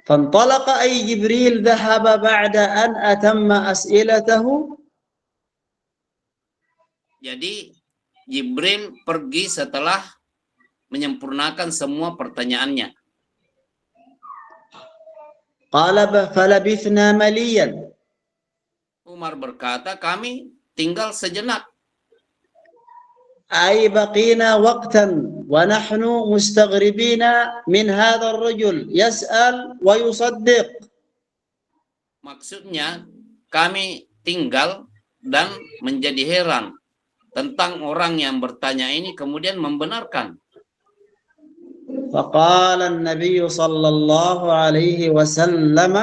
فانطلق أي جبريل ذهب بعد أن أتم أسئلته. Jadi Jibril pergi setelah menyempurnakan semua pertanyaannya. قال فلبثنا مليا. Umar berkata, kami tinggal sejenak. أي بقينا وقتا ونحن مستغربين من هذا الرجل يسأل ويصدق. Maksudnya kami tinggal dan menjadi heran tentang orang yang bertanya ini kemudian membenarkan. فقال النبي صلى الله عليه وسلم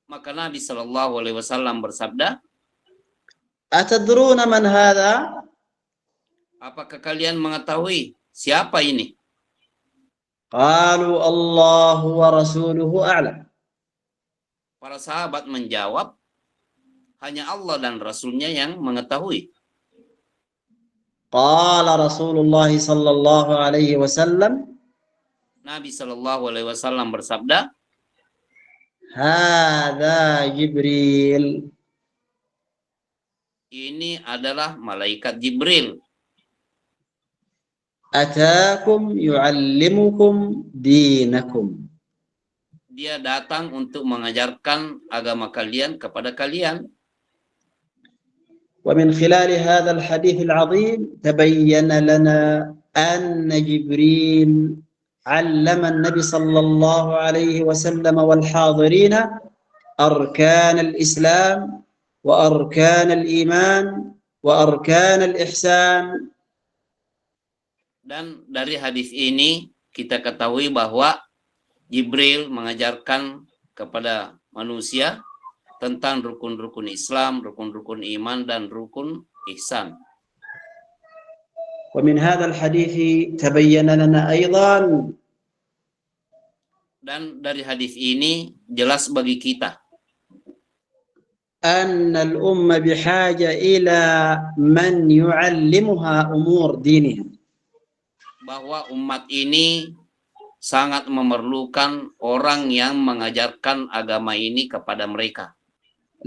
Maka Nabi Shallallahu Alaihi Wasallam bersabda, أتدرون من هذا؟ apakah kalian mengetahui siapa ini? قالوا الله ورسوله أعلم. Para sahabat menjawab, hanya Allah dan Rasulnya yang mengetahui. قال رسول الله صلى الله عليه وسلم Nabi Shallallahu Alaihi Wasallam bersabda, هذا جبريل. ini adalah malaikat Jibril. أتاكم يعلمكم دينكم. Dia datang untuk mengajarkan agama kalian kepada kalian. ومن خلال هذا الحديث العظيم تبين لنا أن جبريل علم النبي صلى الله عليه وسلم والحاضرين أركان الإسلام وأركان الإيمان وأركان الإحسان. Dan dari hadis ini kita ketahui bahwa Jibril mengajarkan kepada manusia tentang rukun-rukun Islam, rukun-rukun iman, dan rukun ihsan. ومن هذا الحديث تبين لنا أيضا Dan dari hadis ini jelas bagi kita أن الأمة بحاجة إلى من يعلمها أمور دينها. bahwa umat ini sangat memerlukan orang yang mengajarkan agama ini kepada mereka.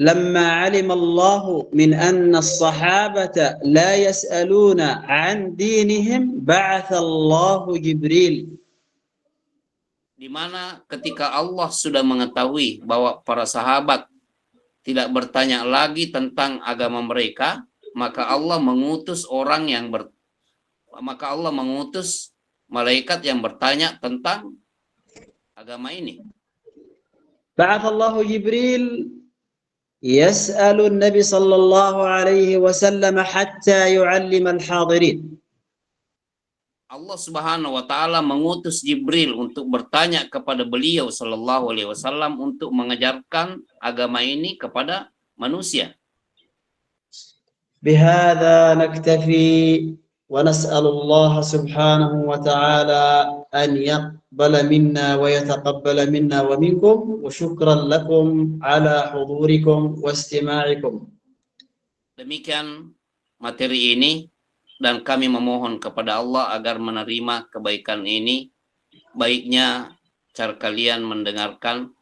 لما علم الله من أن الصحابة لا يسألون عن دينهم بعث الله جبريل. Di mana ketika Allah sudah mengetahui bahwa para sahabat tidak bertanya lagi tentang agama mereka, maka Allah mengutus malaikat yang bertanya tentang agama ini. بعث الله جبريل يسأل النبي صلى الله عليه وسلم حتى يعلم الحاضرين. Allah Subhanahu wa taala mengutus Jibril untuk bertanya kepada beliau sallallahu alaihi wasallam untuk mengajarkan agama ini kepada manusia. بهذا نكتفي ونسأل الله سبحانه وتعالى أن يقبل منا ويتقبل منا ومنكم وشكرا لكم على حضوركم واستماعكم. Demikian materi ini dan kami memohon kepada Allah agar menerima kebaikan ini. Baiknya cara kalian mendengarkan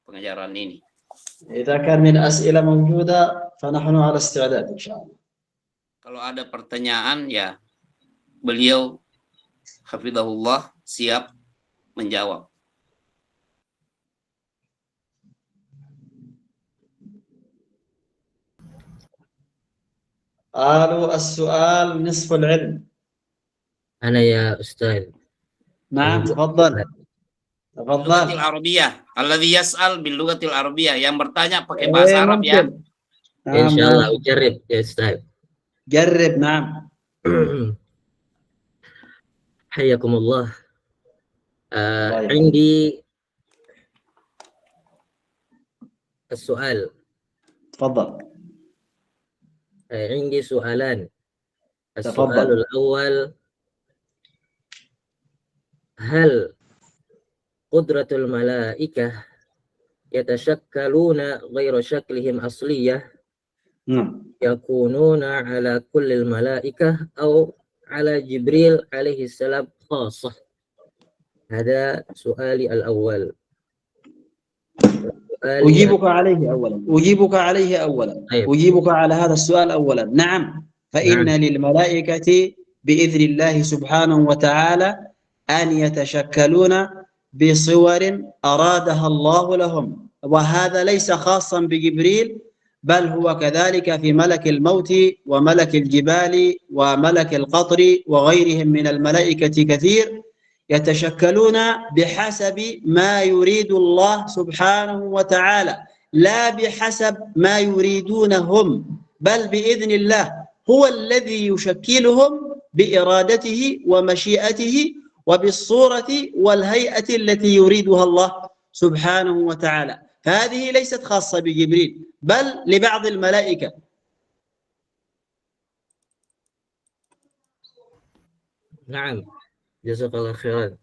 pengajaran ini. إذا كان من أسئلة موجودة فنحن على استعداد إن شاء الله. Kalau ada pertanyaan ya beliau hafizahullah siap menjawab. قالوا السؤال نصف العلم. أنا يا أستاذ. نعم تفضل. Bilughatil Arabiyah. Alladhi yas'al bil lughatil Arabiyah, yang bertanya pakai bahasa Arab ya. إن شاء الله أجرب يا أستاذ. جرب. نعم. حياكم الله. عندي السؤال. تفضل. عندي سؤالان. السؤال تفضل. الأول، هل قدرة الملائكة يتشكلون غير شكلهم أصلية يكونون على كل الملائكة أو على جبريل عليه السلام خاصة؟ هذا سؤالي الأول. أجيبك عليه أولا. طيب. أجيبك على هذا السؤال أولا. نعم، فإن للملائكة بإذن الله سبحانه وتعالى أن يتشكلون بصور أرادها الله لهم، وهذا ليس خاصا بجبريل، بل هو كذلك في ملك الموت وملك الجبال وملك القطر وغيرهم من الملائكة كثير، يتشكلون بحسب ما يريد الله سبحانه وتعالى، لا بحسب ما يريدونهم، بل بإذن الله هو الذي يشكلهم بإرادته ومشيئته وبالصورة والهيئة التي يريدها الله سبحانه وتعالى. فهذه ليست خاصة بجبريل بل لبعض الملائكة. نعم، جزاك الله خيرا.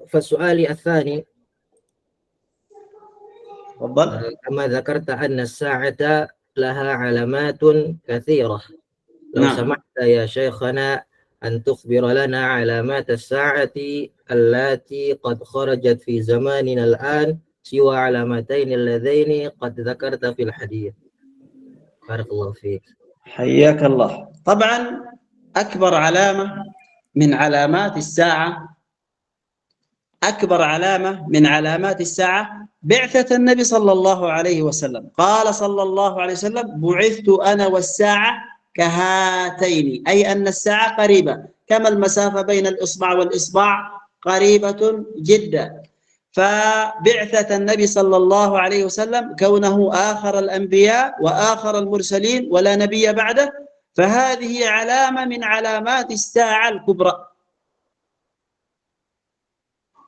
فالسؤال الثاني، كما ذكرت أن الساعة لها علامات كثيرة، لو سمحت يا شيخنا أن تخبر لنا علامات الساعة التي قد خرجت في زماننا الآن سوى علامتين اللذين قد ذكرت في الحديث. بارك الله فيك. حياك الله. طبعا أكبر علامة من علامات الساعة بعثة النبي صلى الله عليه وسلم. قال صلى الله عليه وسلم: بعثت أنا والساعة كهاتين، أي أن الساعة قريبة، كما المسافة بين الإصبع والإصبع قريبة جدا. فبعثة النبي صلى الله عليه وسلم كونه آخر الأنبياء وآخر المرسلين ولا نبي بعده، فهذه علامة من علامات الساعة الكبرى.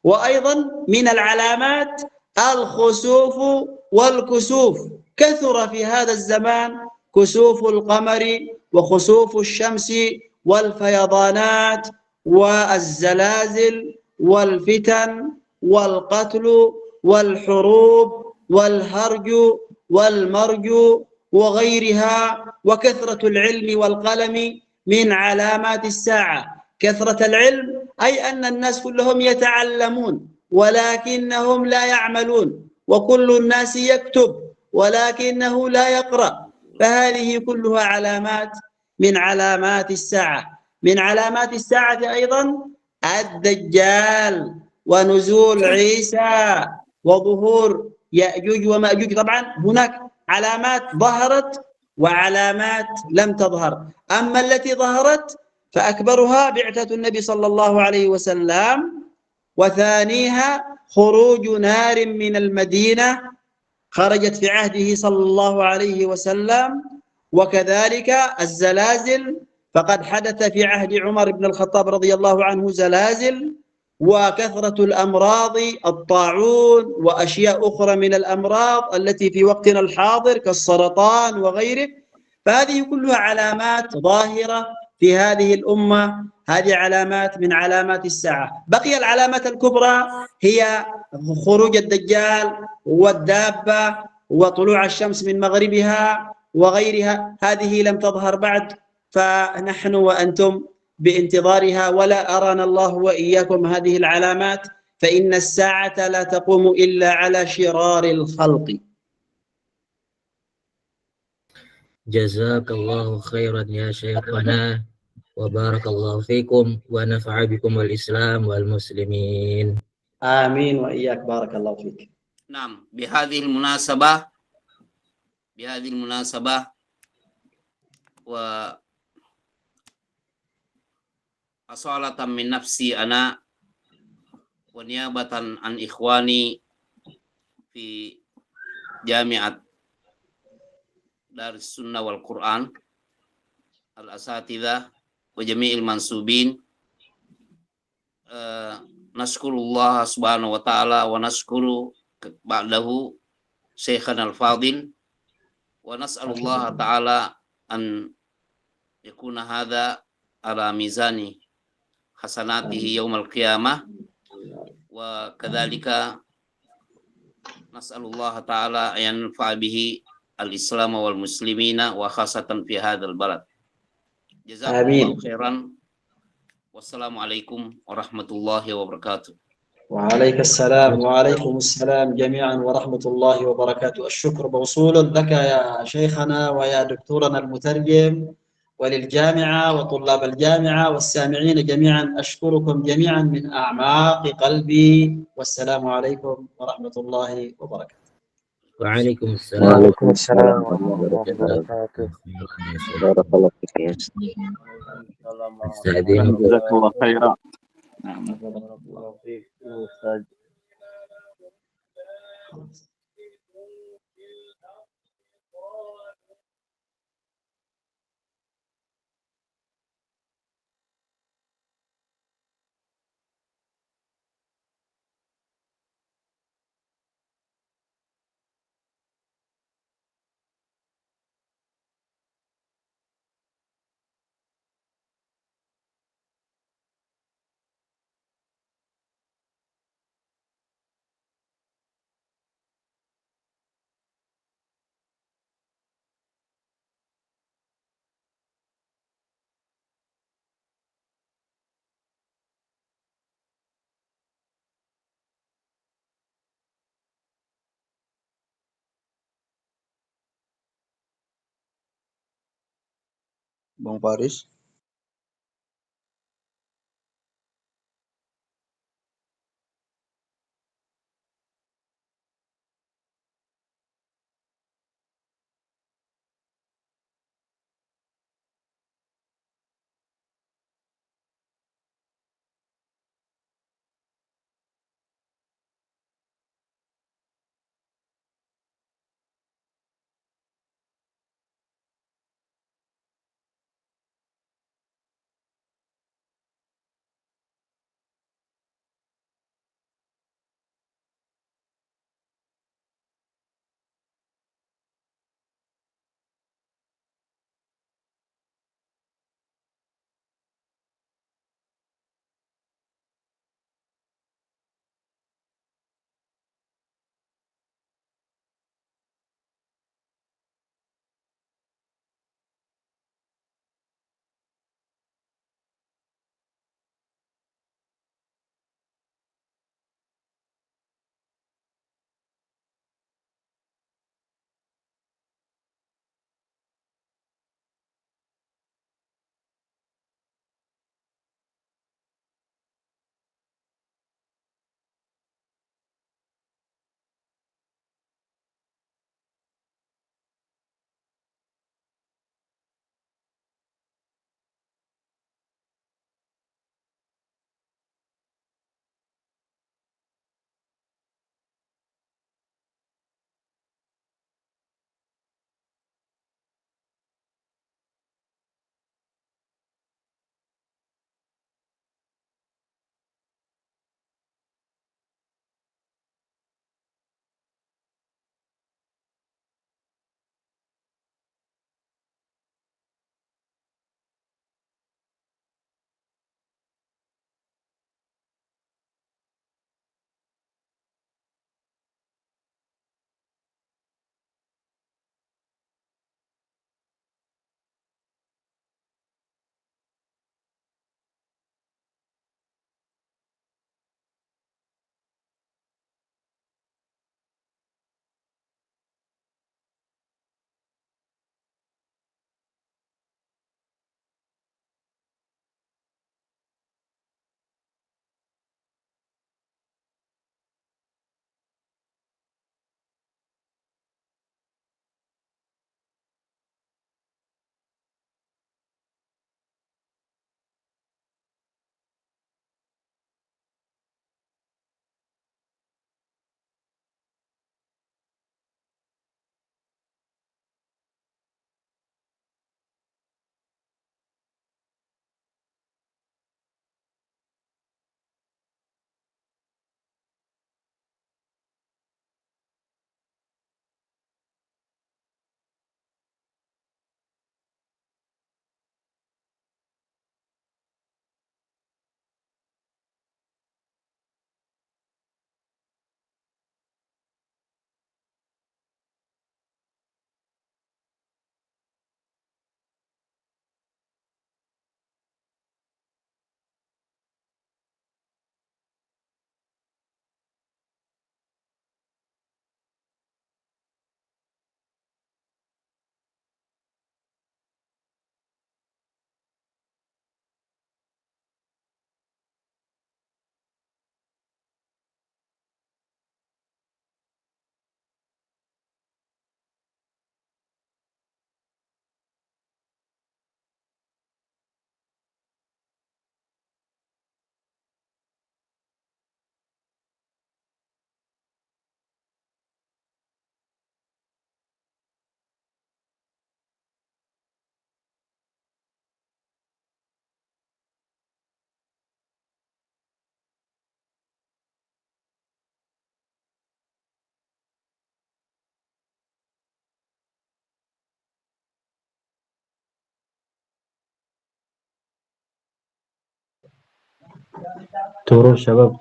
وأيضا من العلامات الخسوف والكسوف، كثر في هذا الزمان كسوف القمر وخسوف الشمس والفيضانات والزلازل والفتن والقتل والحروب والهرج والمرج وغيرها، وكثرة العلم والقلم من علامات الساعة. كثرة العلم أي أن الناس كلهم يتعلمون ولكنهم لا يعملون، وكل الناس يكتب ولكنه لا يقرأ، فهذه كلها علامات من علامات الساعة. من علامات الساعة أيضا الدجال ونزول عيسى وظهور يأجوج ومأجوج. طبعا هناك علامات ظهرت وعلامات لم تظهر، أما التي ظهرت فأكبرها بعثة النبي صلى الله عليه وسلم، وثانيها خروج نار من المدينة خرجت في عهده صلى الله عليه وسلم، وكذلك الزلازل، فقد حدث في عهد عمر بن الخطاب رضي الله عنه زلازل، وكثرة الأمراض الطاعون وأشياء أخرى من الأمراض التي في وقتنا الحاضر كالسرطان وغيره. فهذه كلها علامات ظاهرة في هذه الأمة، هذه علامات من علامات الساعة. بقي العلامات الكبرى هي خروج الدجال والدابة وطلوع الشمس من مغربها وغيرها، هذه لم تظهر بعد، فنحن وأنتم بانتظارها، ولا أرانا الله وإياكم هذه العلامات، فإن الساعة لا تقوم إلا على شرار الخلق. جزاك الله خيرا يا شيخنا وبارك الله فيكم ونفع بكم الإسلام والمسلمين. آمين وإياك، بارك الله فيك. نعم، بهذه المناسبة وأصالة من نفسي أنا ونيابة عن إخواني في جامعة دار السنة والقرآن الأساتذة وجميع المنسوبين، نشكر الله سبحانه وتعالى ونشكر بعده شيخنا الفاضل، ونسأل الله تعالى أن يكون هذا على ميزان حسناته يوم القيامة، وكذلك نسأل الله تعالى أن ينفع به الإسلام والمسلمين وخاصة في هذا البلد. جزاكم الله خيرا، والسلام عليكم ورحمة الله وبركاته. وعليك السلام وعليكم السلام جميعا ورحمة الله وبركاته. الشكر موصول لك يا شيخنا ويا دكتورنا المترجم، وللجامعة وطلاب الجامعة والسامعين جميعا، أشكركم جميعا من أعماق قلبي، والسلام عليكم ورحمة الله وبركاته. وعليكم السلام وعليكم السلام ورحمة الله وبركاته. بارك الله فيك يا شيخ. أستأذنكم. جزاك الله خيرا. بارك الله فيك أستاذ. Bang Faris. Terus, syabab.